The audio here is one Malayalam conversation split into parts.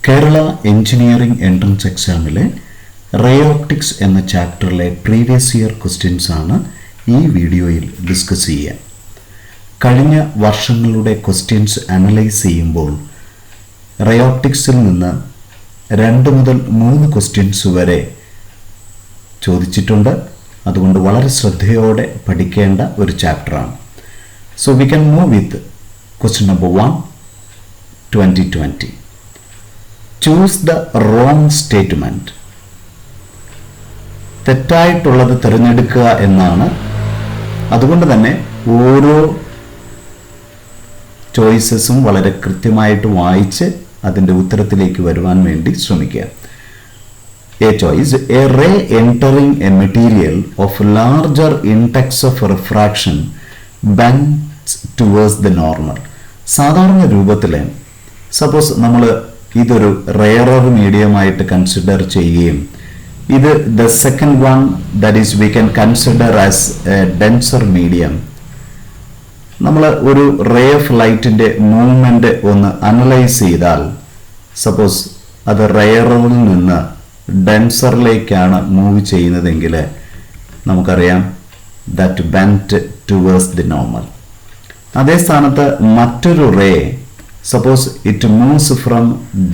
കേരള എഞ്ചിനീയറിംഗ് എൻട്രൻസ് എക്സാമിലെ റേ ഓപ്റ്റിക്സ് എന്ന ചാപ്റ്ററിലെ പ്രീവിയസ് ഇയർ ക്വസ്റ്റ്യൻസ് ആണ് ഈ വീഡിയോയിൽ ഡിസ്കസ് ചെയ്യുക. കഴിഞ്ഞ വർഷങ്ങളുടെ ക്വസ്റ്റ്യൻസ് അനലൈസ് ചെയ്യുമ്പോൾ റേ ഓപ്റ്റിക്സിൽ നിന്ന് 2 മുതൽ 3 ക്വസ്റ്റ്യൻസ് വരെ ചോദിച്ചിട്ടുണ്ട്. അതുകൊണ്ട് വളരെ ശ്രദ്ധയോടെ പഠിക്കേണ്ട ഒരു ചാപ്റ്ററാണ്. So we can move with question number 1, 2020. Choose the wrong statement. തെറ്റായിട്ടുള്ളത് തിരഞ്ഞെടുക്കുക എന്നാണ്. അതുകൊണ്ട് തന്നെ ഓരോ ചോയ്സസും വളരെ കൃത്യമായിട്ട് വായിച്ച് അതിൻ്റെ ഉത്തരത്തിലേക്ക് വരുവാൻ വേണ്ടി ശ്രമിക്കുക. A choice: a ray entering a material of larger index of refraction bends towards the normal. സാധാരണ രൂപത്തിൽ സപ്പോസ് നമ്മൾ ഇതൊരു റെയറർ മീഡിയമായിട്ട് കൺസിഡർ ചെയ്യുകയും ഇത് the second one that is we can consider as a denser medium. നമ്മൾ ഒരു റേ ഓഫ് ലൈറ്റിൻ്റെ മൂവ്മെൻറ്റ് ഒന്ന് അനലൈസ് ചെയ്താൽ സപ്പോസ് അത് റെയറിൽ നിന്ന് ഡെൻസറിലേക്കാണ് മൂവ് ചെയ്യുന്നതെങ്കിൽ നമുക്കറിയാം that bend towards the normal. അതേ സ്ഥാനത്ത് മറ്റൊരു ray suppose it moves from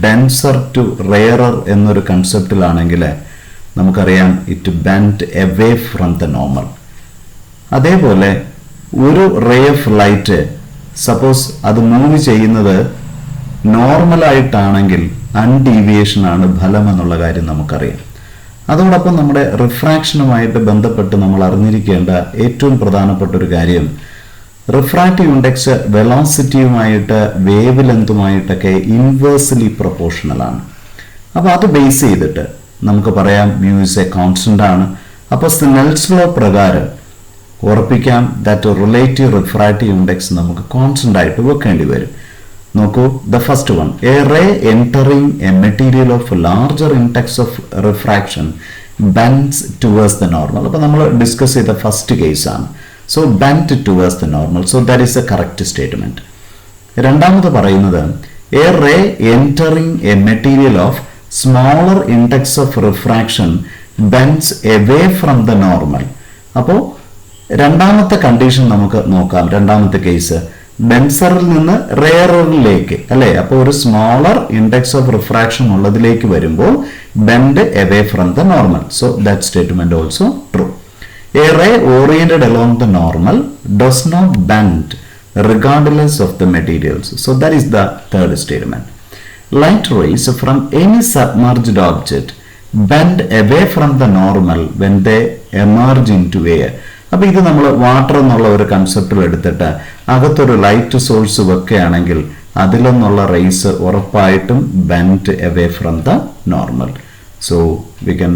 denser to rarer എന്നൊരു കൺസെപ്റ്റിലാണെങ്കിൽ നമുക്കറിയാം it bend away from the normal. അതേപോലെ ഒരു റേ ഓഫ് ലൈറ്റ് സപ്പോസ് അത് മൂവ് ചെയ്യുന്നത് നോർമലായിട്ടാണെങ്കിൽ അൺഡീവിയേഷൻ ആണ് ഫലം എന്നുള്ള കാര്യം നമുക്കറിയാം. അതോടൊപ്പം നമ്മുടെ റിഫ്രാക്ഷനുമായിട്ട് ബന്ധപ്പെട്ട് നമ്മൾ അറിഞ്ഞിരിക്കേണ്ട ഏറ്റവും പ്രധാനപ്പെട്ട ഒരു കാര്യം റിഫ്രാക്റ്റീവ് ഇൻഡെക്സ് വെലോസിറ്റിയുമായിട്ട് വേവ് ലെങ്തുമായിട്ടൊക്കെ ഇൻവേഴ്സ്ലി പ്രൊപ്പോർഷണലാണ്. അപ്പോൾ അത് ബേസ് ചെയ്തിട്ട് നമുക്ക് പറയാം മ്യൂ ഇസ് എ കോൺസ്റ്റന്റ് ആണ്. അപ്പോൾ സ്നെൽസ് ലോ പ്രകാരം ഉറപ്പിക്കാം ദാറ്റ് റിലേറ്റീവ് റിഫ്രാക്റ്റീവ് ഇൻഡെക്സ് നമുക്ക് കോൺസ്റ്റന്റ് ആയിട്ട് വെക്കേണ്ടി വരും. നോക്കൂ, the first one, a ray entering a material of larger index of refraction bends towards the normal. അപ്പോൾ നമ്മൾ ഡിസ്കസ് ചെയ്ത ഫസ്റ്റ് കേസാണ്. So bend towards the normal. So that is a correct statement. രണ്ടാമത് പറയുന്നത് a ray entering a material of smaller index of refraction bends away from the normal. അപ്പോൾ രണ്ടാമത്തെ കണ്ടീഷൻ നമുക്ക് നോക്കാം. രണ്ടാമത്തെ കേസ് ഡെൻസറിൽ നിന്ന് റെയറിലേക്ക് അല്ലേ. അപ്പോൾ ഒരു സ്മോളർ ഇൻഡെക്സ് ഓഫ് റിഫ്രാക്ഷൻ ഉള്ളതിലേക്ക് വരുമ്പോൾ bend away from the normal. So that statement also true. A ray oriented along the normal does not bend regardless of the materials. So that is the third statement. Light rays from any submerged object bend away from the normal when they emerge into air. അപ്പോൾ ഇത് നമ്മൾ വാട്ടർ എന്നുള്ള ഒരു കൺസെപ്റ്റിൽ എടുത്തിട്ട് അകത്തൊരു ലൈറ്റ് സോഴ്സ് വെക്കുകയാണെങ്കിൽ അതിൽ നിന്നുള്ള റേസ് ഉറപ്പായിട്ടും bend away from the normal. So we can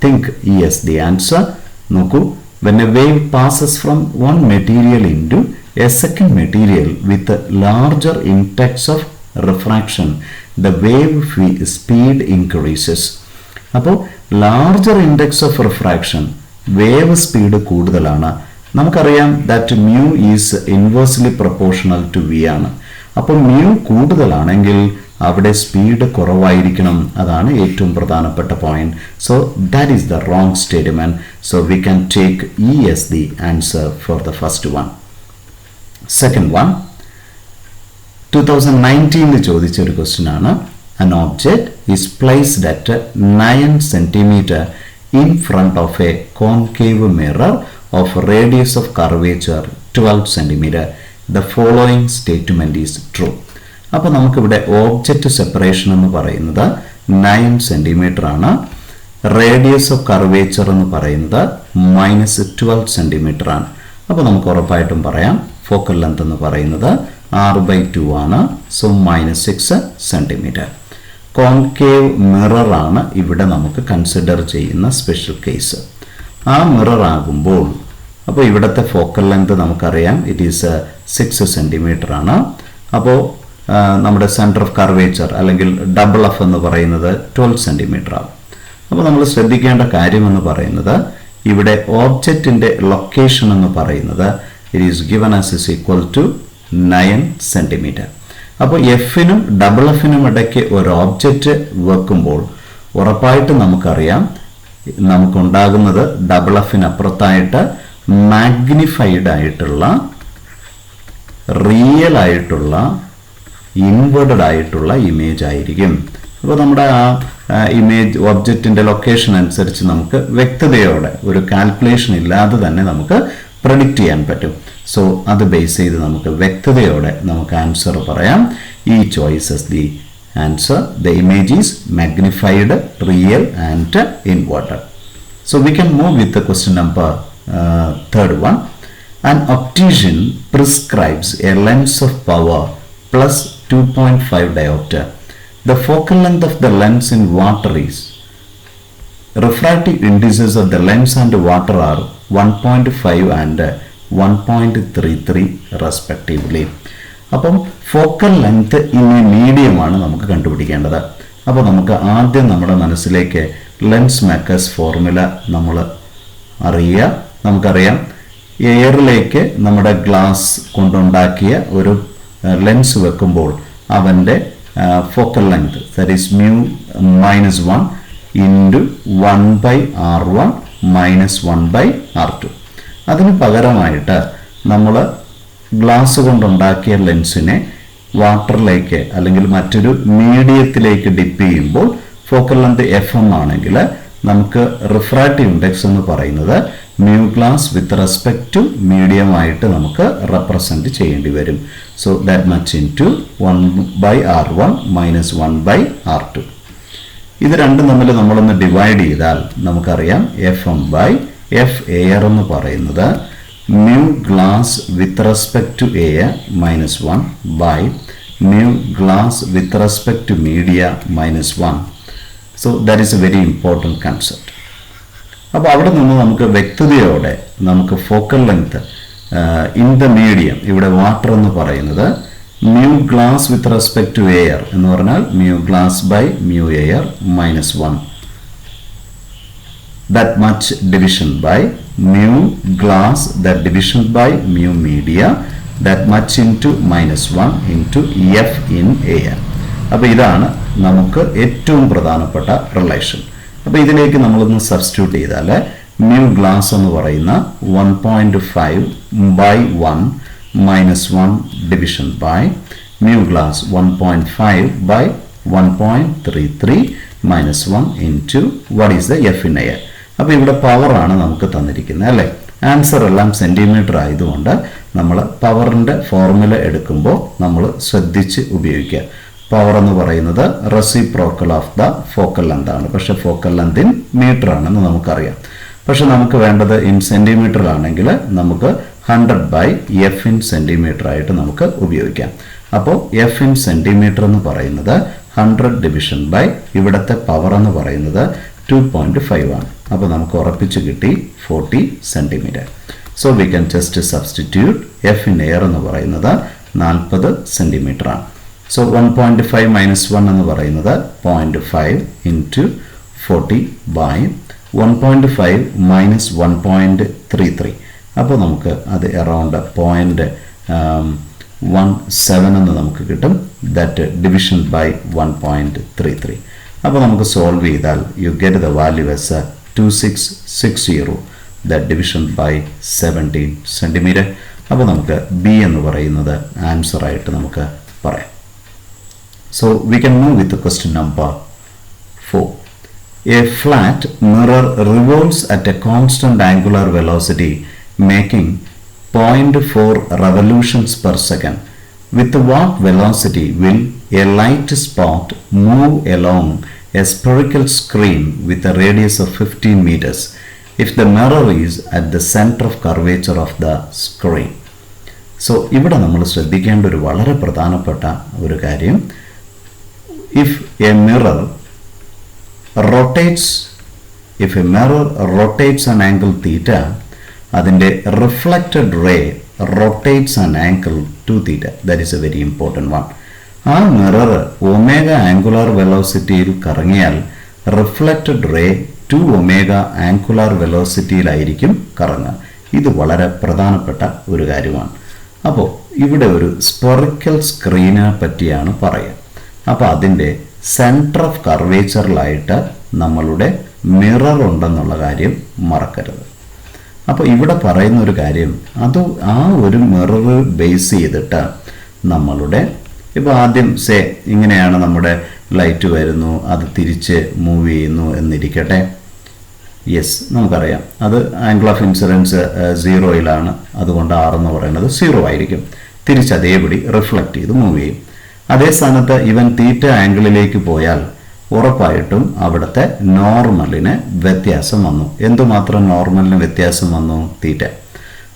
think yes the answer. നോക്കൂ, when a wave passes from one material into a second material with a larger index of refraction, the wave speed increases. അപ്പോൾ larger index of refraction wave speed കൂടുതലാണ്. നമുക്കറിയാം that mu is inversely proportional to V ആണ്. അപ്പോൾ മ്യൂ കൂടുതലാണെങ്കിൽ അവിടെ സ്പീഡ് കുറവായിരിക്കണം. അതാണ് ഏറ്റവും പ്രധാനപ്പെട്ട point. So that is the wrong statement. So we can take E S the answer for the first one. Second one 2019 ചോദിച്ച ഒരു ക്വസ്റ്റ്യൻ ആണ്. An object is placed at 9 centimeter in front of a concave mirror of radius of curvature 12 centimeter. The following statement is true. അപ്പോൾ നമുക്കിവിടെ ഓബ്ജക്റ്റ് സെപ്പറേഷൻ എന്ന് പറയുന്നത് 9 സെൻറ്റിമീറ്റർ ആണ്. റേഡിയസ് ഓഫ് കർവേച്ചർ എന്ന് പറയുന്നത് -12 സെൻറ്റിമീറ്റർ ആണ്. അപ്പോൾ നമുക്ക് ഉറപ്പായിട്ടും പറയാം ഫോക്കൽ ലെങ്ത് എന്ന് പറയുന്നത് 6/2 ആണ്. So -6 centimetre. കോൺകേവ് മിറർ ആണ് ഇവിടെ നമുക്ക് കൺസിഡർ ചെയ്യുന്ന സ്പെഷ്യൽ കേസ്. ആ മിറർ ആകുമ്പോൾ അപ്പോൾ ഇവിടുത്തെ ഫോക്കൽ ലെങ്ത് നമുക്കറിയാം ഇറ്റ് ഈസ് 6 സെൻറ്റിമീറ്റർ ആണ്. അപ്പോൾ നമ്മുടെ സെൻറ്റർ ഓഫ് കർവേച്ചർ അല്ലെങ്കിൽ ഡബിൾ എഫ് എന്ന് പറയുന്നത് 12 സെൻറ്റിമീറ്റർ ആകും. അപ്പോൾ നമ്മൾ ശ്രദ്ധിക്കേണ്ട കാര്യം എന്ന് പറയുന്നത് ഇവിടെ ഓബ്ജക്റ്റിൻ്റെ ലൊക്കേഷൻ എന്ന് പറയുന്നത് it is given as is equal to 9 centimetre. അപ്പോൾ എഫിനും ഡബിൾ എഫിനും ഇടയ്ക്ക് ഒരു ഓബ്ജക്റ്റ് വെക്കുമ്പോൾ ഉറപ്പായിട്ട് നമുക്കറിയാം നമുക്കുണ്ടാകുന്നത് ഡബിൾ എഫിനപ്പുറത്തായിട്ട് മാഗ്നിഫൈഡ് ആയിട്ടുള്ള റിയൽ ആയിട്ടുള്ള ഇൻവേർട്ടഡ് ആയിട്ടുള്ള ഇമേജ് ആയിരിക്കും. അപ്പോൾ നമ്മുടെ ആ ഇമേജ് ഒബ്ജക്റ്റിൻ്റെ ലൊക്കേഷൻ അനുസരിച്ച് നമുക്ക് വ്യക്തതയോടെ ഒരു കാൽക്കുലേഷൻ ഇല്ലാതെ തന്നെ നമുക്ക് പ്രഡിക്റ്റ് ചെയ്യാൻ പറ്റും. സോ അത് ബേസ് ചെയ്ത് നമുക്ക് വ്യക്തതയോടെ നമുക്ക് ആൻസർ പറയാം. ഈ choices the answer. The image is magnified, real and inverted. So we can move with the question number third one. An optician prescribes a lens of power plus 2.5 diopter. The focal length of the lens in water is. Refractive indices of the lens and water are 1.5 and 1.33 respectively. അപ്പം ഫോക്കൽ ലെങ്ത് ഇൻ എ മീഡിയമാണ് നമുക്ക് കണ്ടുപിടിക്കേണ്ടത്. അപ്പോൾ നമുക്ക് ആദ്യം നമ്മുടെ മനസ്സിലേക്ക് ലെൻസ് മേക്കേഴ്സ് ഫോർമുല നമ്മൾ അറിയുക. നമുക്കറിയാം എയറിലേക്ക് നമ്മുടെ ഗ്ലാസ് കൊണ്ടുണ്ടാക്കിയ ഒരു ലെൻസ് വെക്കുമ്പോൾ അവൻ്റെ focal length that is mu - 1 into 1/r1 - 1/r2. അതിന് പകരമായിട്ട് നമ്മൾ ഗ്ലാസ് കൊണ്ടുണ്ടാക്കിയ ലെൻസിനെ വാട്ടറിലേക്ക് അല്ലെങ്കിൽ മറ്റൊരു മീഡിയത്തിലേക്ക് ഡിപ്പ് ചെയ്യുമ്പോൾ ഫോക്കൽ ലെങ്ത് FM ആണെങ്കിൽ നമുക്ക് റിഫ്രാക്റ്റീവ് ഇൻഡെക്സ് എന്ന് പറയുന്നത് mu glass with respect to medium ആയിട്ട് നമുക്ക് റെപ്രസെൻറ്റ് ചെയ്യേണ്ടി വരും. So that much into 1/r1 - 1/r2. ഇത് രണ്ടും തമ്മിൽ നമ്മളൊന്ന് ഡിവൈഡ് ചെയ്താൽ നമുക്കറിയാം FM/F എയർ എന്ന് പറയുന്നത് mu glass with respect to air -1 by mu glass with respect to media -1. So that is a very important concept. അപ്പോൾ അവിടെ നിന്ന് നമുക്ക് വ്യക്തതയോടെ നമുക്ക് focal length in the medium, ഇവിടെ വാട്ടർ എന്ന് പറയുന്നത് mu glass with respect to air എന്ന് പറഞ്ഞാൽ mu glass by mu air -1. That much division by mu glass, that division by mu media, that much into -1 into F in air. അപ്പോൾ ഇതാണ് നമുക്ക് ഏറ്റവും പ്രധാനപ്പെട്ട റിലേഷൻ. അപ്പോൾ ഇതിലേക്ക് നമ്മളൊന്ന് സബ്സ്റ്റിറ്റ്യൂട്ട് ചെയ്താൽ mu ഗ്ലാസ് എന്ന് പറയുന്ന 1.5/1 -1 division by mu glass 1.5/1.33 -1 into what is the F in air. അപ്പോൾ ഇവിടെ പവറാണ് നമുക്ക് തന്നിരിക്കുന്നത് അല്ലേ. ആൻസർ എല്ലാം സെൻറ്റിമീറ്റർ ആയതുകൊണ്ട് നമ്മൾ പവറിൻ്റെ ഫോർമുല എടുക്കുമ്പോൾ നമ്മൾ ശ്രദ്ധിച്ച് ഉപയോഗിക്കുക. പവർ എന്ന് പറയുന്നത് reciprocal of the focal length ആണ്. പക്ഷേ ഫോക്കൽ ലെങ്ത് ഇൻ മീറ്റർ ആണെന്ന് നമുക്കറിയാം. പക്ഷെ നമുക്ക് വേണ്ടത് ഇൻ സെൻറ്റിമീറ്റർ ആണെങ്കിൽ നമുക്ക് 100/F ഇൻ സെൻറ്റിമീറ്റർ ആയിട്ട് നമുക്ക് ഉപയോഗിക്കാം. അപ്പോൾ F ഇൻ സെൻറ്റിമീറ്റർ എന്ന് പറയുന്നത് 100 ഡിവിഷൻ ബൈ ഇവിടുത്തെ പവർ എന്ന് പറയുന്നത് 2.5 ആണ്. അപ്പോൾ നമുക്ക് ഉറപ്പിച്ച് കിട്ടി 40 centimetre. So we can just substitute F in air എന്ന് പറയുന്നത് 40 സെൻറ്റിമീറ്റർ ആണ്. സോ 1.5 - 1 എന്ന് പറയുന്നത് 0.5 into 40 by 1.5 - 1.33. അപ്പോൾ നമുക്ക് അത് അറൗണ്ട് 0.17 എന്ന് നമുക്ക് കിട്ടും. That division by 1.33. അപ്പോൾ നമുക്ക് സോൾവ് ചെയ്താൽ you get the value as 2660, that division by 17 centimetre. അപ്പോൾ നമുക്ക് ബി എന്ന് പറയുന്നത് ആൻസർ ആയിട്ട് നമുക്ക് പറയാം. So we can move with the question number 4. A flat mirror revolves at a constant angular velocity making 0.4 revolutions per second. With what velocity will a light spot move along a spherical screen with a radius of 15 meters if the mirror is at the center of curvature of the screen? So ഇവിടെ നമ്മൾ ശ്രദ്ധിക്കേണ്ട ഒരു വളരെ പ്രധാനപ്പെട്ട ഒരു കാര്യം, if a mirror rotates an angle theta, അതിൻ്റെ reflected ray rotates an angle 2 theta. That is a very important one. ആ മിറർ ഒമേഗ ആംഗുലാർ വെലോസിറ്റിയിൽ കറങ്ങിയാൽ റിഫ്ലക്റ്റഡ് റേ 2 ഒമേഗ ആംഗുലാർ വെലോസിറ്റിയിലായിരിക്കും കറങ്ങുക. ഇത് വളരെ പ്രധാനപ്പെട്ട ഒരു കാര്യമാണ്. അപ്പോൾ ഇവിടെ ഒരു സ്പെറിക്കൽ സ്ക്രീനിനെ പറ്റിയാണ് പറയുക. അപ്പോൾ അതിൻ്റെ സെൻറ്റർ ഓഫ് കർവേച്ചറിലായിട്ട് നമ്മളുടെ മിറർ ഉണ്ടെന്നുള്ള കാര്യം മറക്കരുത്. അപ്പോൾ ഇവിടെ പറയുന്ന ഒരു കാര്യം, അത് ആ ഒരു മിറർ ബേസ് ചെയ്തിട്ട് നമ്മളുടെ ഇപ്പോൾ ആദ്യം ഇങ്ങനെയാണ് നമ്മുടെ ലൈറ്റ് വരുന്നു, അത് തിരിച്ച് മൂവ് ചെയ്യുന്നു എന്നിരിക്കട്ടെ. യെസ്, നമുക്കറിയാം അത് ആംഗിൾ ഓഫ് ഇൻസിഡൻസ് 0 അതുകൊണ്ട് R എന്ന് പറയുന്നത് 0 ആയിരിക്കും. തിരിച്ച് അതേപടി റിഫ്ലക്റ്റ് ചെയ്ത് മൂവ് ചെയ്യും. അതേ സ്ഥാനത്ത് ഇവൻ തീറ്റ ആംഗിളിലേക്ക് പോയാൽ ഉറപ്പായിട്ടും അവിടുത്തെ നോർമലിന് വ്യത്യാസം വന്നു. എന്തുമാത്രം നോർമലിന് വ്യത്യാസം വന്നു? തീറ്റ.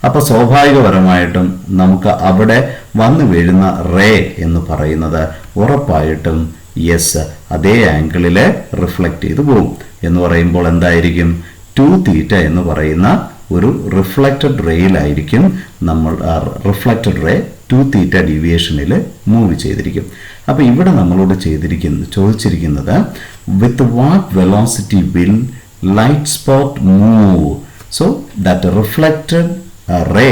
അപ്പോൾ സ്വാഭാവികപരമായിട്ടും നമുക്ക് അവിടെ വന്നു വീഴുന്ന റേ എന്ന് പറയുന്നത് ഉറപ്പായിട്ടും അതേ ആംഗിളിൽ റിഫ്ലക്റ്റ് ചെയ്ത് പോകും. എന്ന് പറയുമ്പോൾ എന്തായിരിക്കും? 2θ എന്ന് പറയുന്ന ഒരു റിഫ്ലക്റ്റഡ് റേയിലായിരിക്കും നമ്മൾ റിഫ്ലക്റ്റഡ് റേ 2θ ഡീവിയേഷനിൽ മൂവ് ചെയ്തിരിക്കും. അപ്പോൾ ഇവിടെ നമ്മളോട് ചോദിച്ചിരിക്കുന്നത് with what velocity will light spot move? So that reflected ray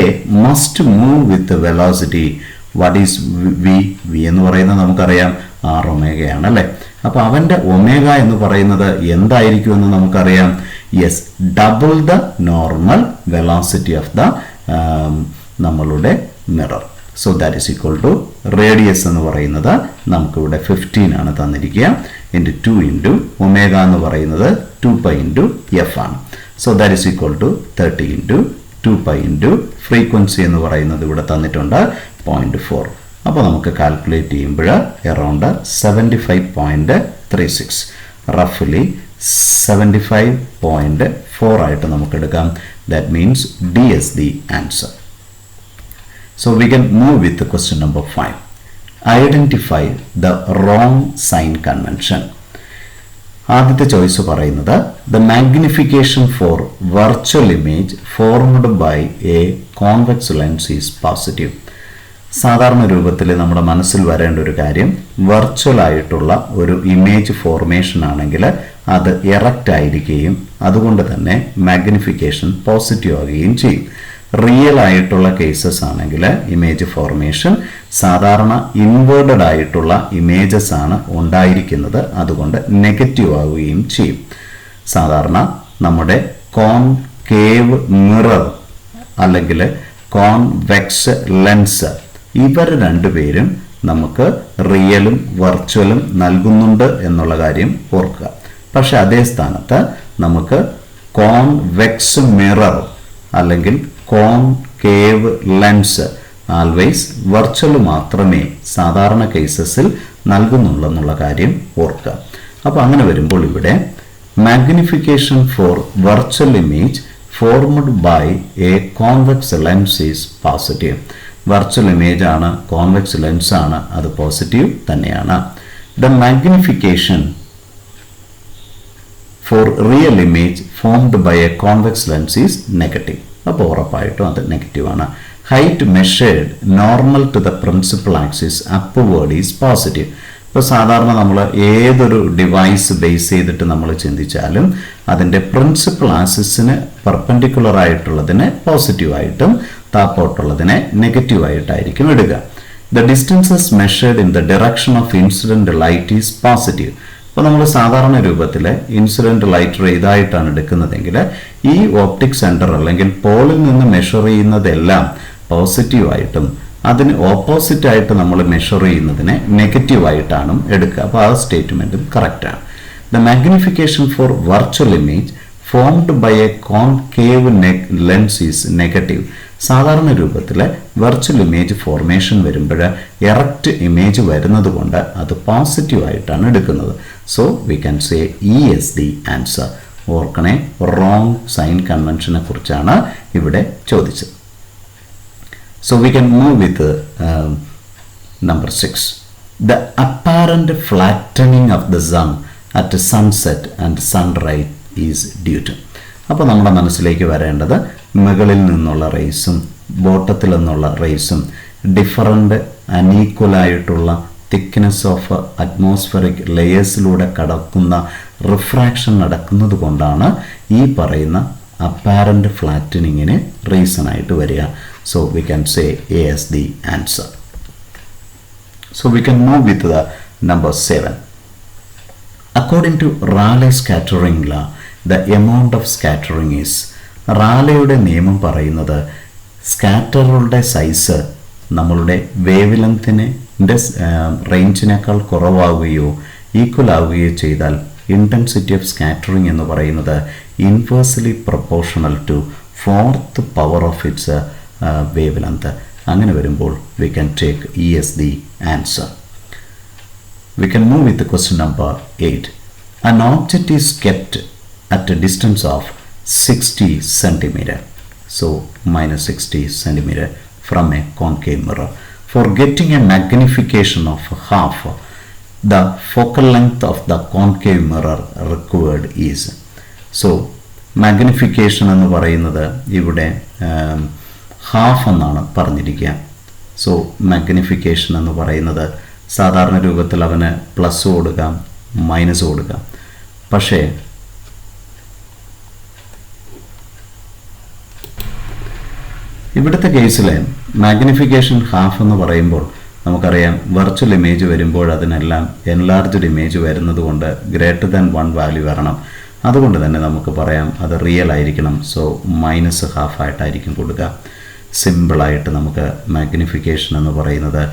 must move with velocity. What is V? V എന്ന് പറയുന്നത് നമുക്കറിയാം R ഒമേഗയാണ് അല്ലേ. അപ്പോൾ അവൻ്റെ ഒമേഗ എന്ന് പറയുന്നത് എന്തായിരിക്കുമെന്ന് നമുക്കറിയാം. Double the normal velocity of the നമ്മളുടെ mirror. So that is equal to radius എന്ന് പറയുന്നത് നമുക്കിവിടെ 15 ആണ് തന്നിരിക്കുക. ഇൻറ്റു 2 ഇൻറ്റു ഒമേഗ എന്ന് പറയുന്നത് 2π ഇൻറ്റു F ആണ്. So that is equal to 30 into 2π into frequency എന്ന് പറയുന്നത് ഇവിടെ തന്നിട്ടുണ്ട് 0.4. അപ്പോൾ നമുക്ക് കാൽക്കുലേറ്റ് ചെയ്യുമ്പോൾ അറൗണ്ട് 75.36, റഫ്ലി 75.4 ആയിട്ട് നമുക്ക് എടുക്കാം. That means D is the answer. So we can move with the question number 5. Identify the wrong sign convention. ആദ്യത്തെ ചോയ്സ് പറയുന്നത് the magnification for virtual image formed by a convex lens is positive. സാധാരണ രൂപത്തിൽ നമ്മുടെ മനസ്സിൽ വരേണ്ട ഒരു കാര്യം, വെർച്വൽ ആയിട്ടുള്ള ഒരു ഇമേജ് ഫോർമേഷൻ ആണെങ്കിൽ അത് എറക്റ്റ് ആയിരിക്കുകയും അതുകൊണ്ട് തന്നെ മാഗ്നിഫിക്കേഷൻ പോസിറ്റീവ് ആവുകയും ചെയ്യും. റിയൽ ആയിട്ടുള്ള കേസസ് ആണെങ്കിൽ ഇമേജ് ഫോർമേഷൻ സാധാരണ ഇൻവേർട്ടഡ് ആയിട്ടുള്ള ഇമേജസ് ആണ് ഉണ്ടായിരിക്കുന്നത്, അതുകൊണ്ട് നെഗറ്റീവ് ആവുകയും ചെയ്യും. സാധാരണ നമ്മുടെ കോൺകേവ് മിറർ അല്ലെങ്കിൽ കോൺവെക്സ് ലെൻസ്, ഇവർ രണ്ടുപേരും നമുക്ക് റിയലും വെർച്വലും നൽകുന്നുണ്ട് എന്നുള്ള കാര്യം ഓർക്കുക. പക്ഷെ അതേ സ്ഥാനത്ത് നമുക്ക് കോൺവെക്സ് മിറർ അല്ലെങ്കിൽ കോൺകേവ് ലെൻസ് ആൾവേസ് വെർച്വൽ മാത്രമേ സാധാരണ കേസസിൽ നൽകുന്നുള്ളൂ എന്നുള്ള കാര്യം ഓർക്കുക. അപ്പോൾ അങ്ങനെ വരുമ്പോൾ ഇവിടെ magnification for virtual image formed by a convex lens is positive. Virtual image ആണ്, കോൺവെക്സ് ലെൻസ് ആണ്, അത് പോസിറ്റീവ് തന്നെയാണ്. The magnification for real image formed by a convex lens is negative. അപ്പോൾ ഉറപ്പായിട്ടും അത് നെഗറ്റീവ് ആണ്. Height measured normal to the principal axis upward is positive. ഇപ്പോൾ സാധാരണ നമ്മൾ ഏതൊരു ഡിവൈസ് ബേസ് ചെയ്തിട്ട് നമ്മൾ ചിന്തിച്ചാലും അതിൻ്റെ പ്രിൻസിപ്പൽ ആക്സിസിന് പെർപെൻഡിക്കുലർ ആയിട്ടുള്ളതിനെ പോസിറ്റീവായിട്ടും താപ്പോട്ടുള്ളതിനെ നെഗറ്റീവായിട്ടായിരിക്കും എടുക്കുക. The distances measured in the direction of incident light is positive. അപ്പോൾ നമ്മൾ സാധാരണ രൂപത്തിൽ ഇൻസിഡൻറ്റ് ലൈറ്റ് റേ ഇതായിട്ടാണ് എടുക്കുന്നതെങ്കിൽ ഈ ഓപ്റ്റിക് സെൻറ്റർ അല്ലെങ്കിൽ പോളിൽ നിന്ന് മെഷർ ചെയ്യുന്നതെല്ലാം പോസിറ്റീവായിട്ടും അതിന് ഓപ്പോസിറ്റായിട്ട് നമ്മൾ മെഷർ ചെയ്യുന്നതിനെ നെഗറ്റീവായിട്ടാണ് എടുക്കുക. അപ്പോൾ ആ സ്റ്റേറ്റ്മെൻറ്റും കറക്റ്റാണ്. The magnification for virtual image formed by a concave lens is negative. സാധാരണ രൂപത്തിൽ വെർച്വൽ ഇമേജ് ഫോർമേഷൻ വരുമ്പോൾ എറക്റ്റ് ഇമേജ് വരുന്നത് കൊണ്ട് അത് പോസിറ്റീവായിട്ടാണ് എടുക്കുന്നത്. So we can say E S the answer. ഓർക്കണേ, റോങ് സൈൻ കൺവെൻഷനെ കുറിച്ചാണ് ഇവിടെ ചോദിച്ചത്. So we can move with number 6. The apparent flattening of the sun at sunset and sunrise is due to. അപ്പോൾ നമ്മുടെ മനസ്സിലേക്ക് വരേണ്ടത് മുകളിൽ നിന്നുള്ള റേസും ബോട്ടത്തിൽ നിന്നുള്ള റേസും ഡിഫറൻറ്റ് അനീക്വലായിട്ടുള്ള തിക്നെസ് ഓഫ് അറ്റ്മോസ്ഫറിക് ലെയേഴ്സിലൂടെ കടക്കുന്ന റിഫ്രാക്ഷൻ നടക്കുന്നത് കൊണ്ടാണ് ഈ പറയുന്ന അപ്പാരൻ്റ് ഫ്ലാറ്റനിങ്ങിന് റീസണായിട്ട് വരിക. So we can say A as the answer. So we can move with the number 7. According to Rayleigh scattering law, the amount of scattering is. റാലെയുടെ നിയമം പറയുന്നത് സ്കാറ്ററുകളുടെ സൈസ് നമ്മളുടെ വേവ് ലെങ്തിൻ്റെ റേഞ്ചിനേക്കാൾ കുറവാവുകയോ ഈക്വൽ ആവുകയോ ചെയ്താൽ ഇൻറ്റൻസിറ്റി ഓഫ് സ്കാറ്ററിംഗ് എന്ന് പറയുന്നത് inversely proportional to 4th power of its wave length. അങ്ങനെ വരുമ്പോൾ we can take E S the answer. We can move with the question number 8. An object is kept at a distance of 60 centimeter. So minus 60 centimeter from a concave mirror. For getting a magnification of half, the focal length of the concave mirror required is. So magnification എന്ന് പറയുന്നത് ഇവിടെ ഹാഫ് എന്നാണ് പറഞ്ഞിരിക്കുക. സോ മാഗ്നിഫിക്കേഷൻ എന്ന് പറയുന്നത് സാധാരണ രൂപത്തിൽ അവന് പ്ലസ് കൊടുക്കാം, മൈനസ് കൊടുക്കാം. പക്ഷേ ഇവിടുത്തെ കേസിൽ മാഗ്നിഫിക്കേഷൻ ഹാഫ് എന്ന് പറയുമ്പോൾ നമുക്കറിയാം വെർച്വൽ ഇമേജ് വരുമ്പോൾ അതിനെല്ലാം എൻലാർജ്ഡ് ഇമേജ് വരുന്നത് കൊണ്ട് ഗ്രേറ്റർ ദാൻ 1 വാല്യൂ വരണം. അതുകൊണ്ട് തന്നെ നമുക്ക് പറയാം അത് റിയൽ ആയിരിക്കണം. സോ മൈനസ് ഹാഫ് ആയിട്ടായിരിക്കും കൊടുക്കുക. സിമ്പിളായിട്ട് നമുക്ക് മാഗ്നിഫിക്കേഷൻ എന്ന് പറയുന്നത്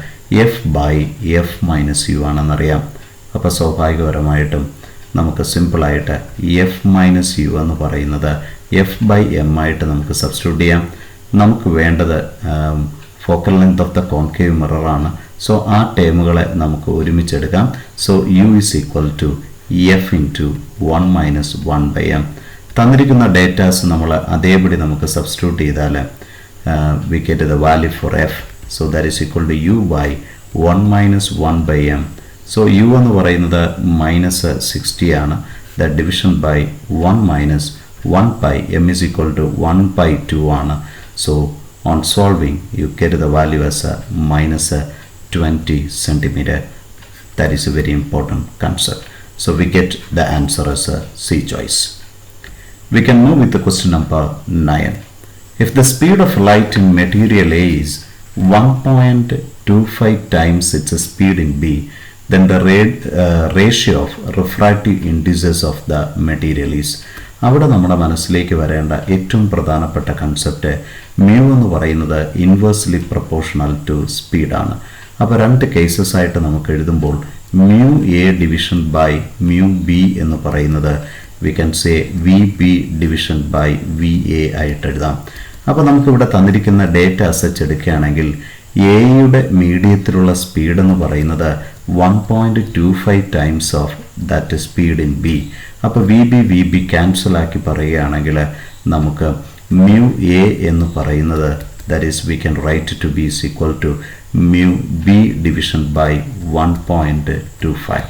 f by f minus u ആണെന്നറിയാം. അപ്പോൾ സ്വാഭാവികപരമായിട്ടും നമുക്ക് സിമ്പിളായിട്ട് എഫ് മൈനസ് യു എന്ന് പറയുന്നത് എഫ് ബൈ എം ആയിട്ട് നമുക്ക് സബ്സ്റ്റിറ്റ്യൂട്ട് ചെയ്യാം. നമുക്ക് വേണ്ടത് ഫോക്കൽ ലെങ്ത് ഓഫ് ദ കോൺകേവ് മിററാണ്. സോ ആ ടേമുകളെ നമുക്ക് ഒരുമിച്ചെടുക്കാം. So u is equal to f into 1 minus 1 by m. തന്നിരിക്കുന്ന ഡേറ്റാസ് നമ്മൾ അതേപടി നമുക്ക് സബ്സ്റ്റിറ്റ്യൂട്ട് ചെയ്താൽ we get the value for f. So that is equal to u by 1 minus 1 by m. So u എന്ന് പറയുന്നത് മൈനസ് 60 ആണ്. That division by 1 minus 1 by m is equal to 1 by 2 ആണ്. So on solving you get the value as minus 20 centimeter. That is a very important concept. So we get the answer as C choice. We can move with the question number 9. If the speed of light in material A is 1.25 times its speed in B, then the ratio of refractive indices of the material is. അവിടെ നമ്മുടെ മനസ്സിലേക്ക് വരേണ്ട ഏറ്റവും പ്രധാനപ്പെട്ട കൺസെപ്റ്റ് മ്യൂ എന്ന് പറയുന്നത് ഇൻവേഴ്സ്ലി പ്രൊപ്പോർഷണൽ ടു സ്പീഡാണ്. അപ്പോൾ രണ്ട് കേസസ് ആയിട്ട് നമുക്ക് എഴുതുമ്പോൾ mu A division by mu B എന്ന് പറയുന്നത് we can say V B division by V A ആയിട്ട് എഴുതാം. അപ്പോൾ നമുക്കിവിടെ തന്നിരിക്കുന്ന ഡേറ്റ അസച്ച് എടുക്കുകയാണെങ്കിൽ എയുടെ മീഡിയത്തിലുള്ള സ്പീഡ് എന്ന് പറയുന്നത് 1.25 times of that speed in B. അപ്പോൾ വി ബി ക്യാൻസൽ ആക്കി പറയുകയാണെങ്കിൽ നമുക്ക് മ്യൂ എ എന്ന് പറയുന്നത് that is we can write to B is equal to mu B division by 1.25.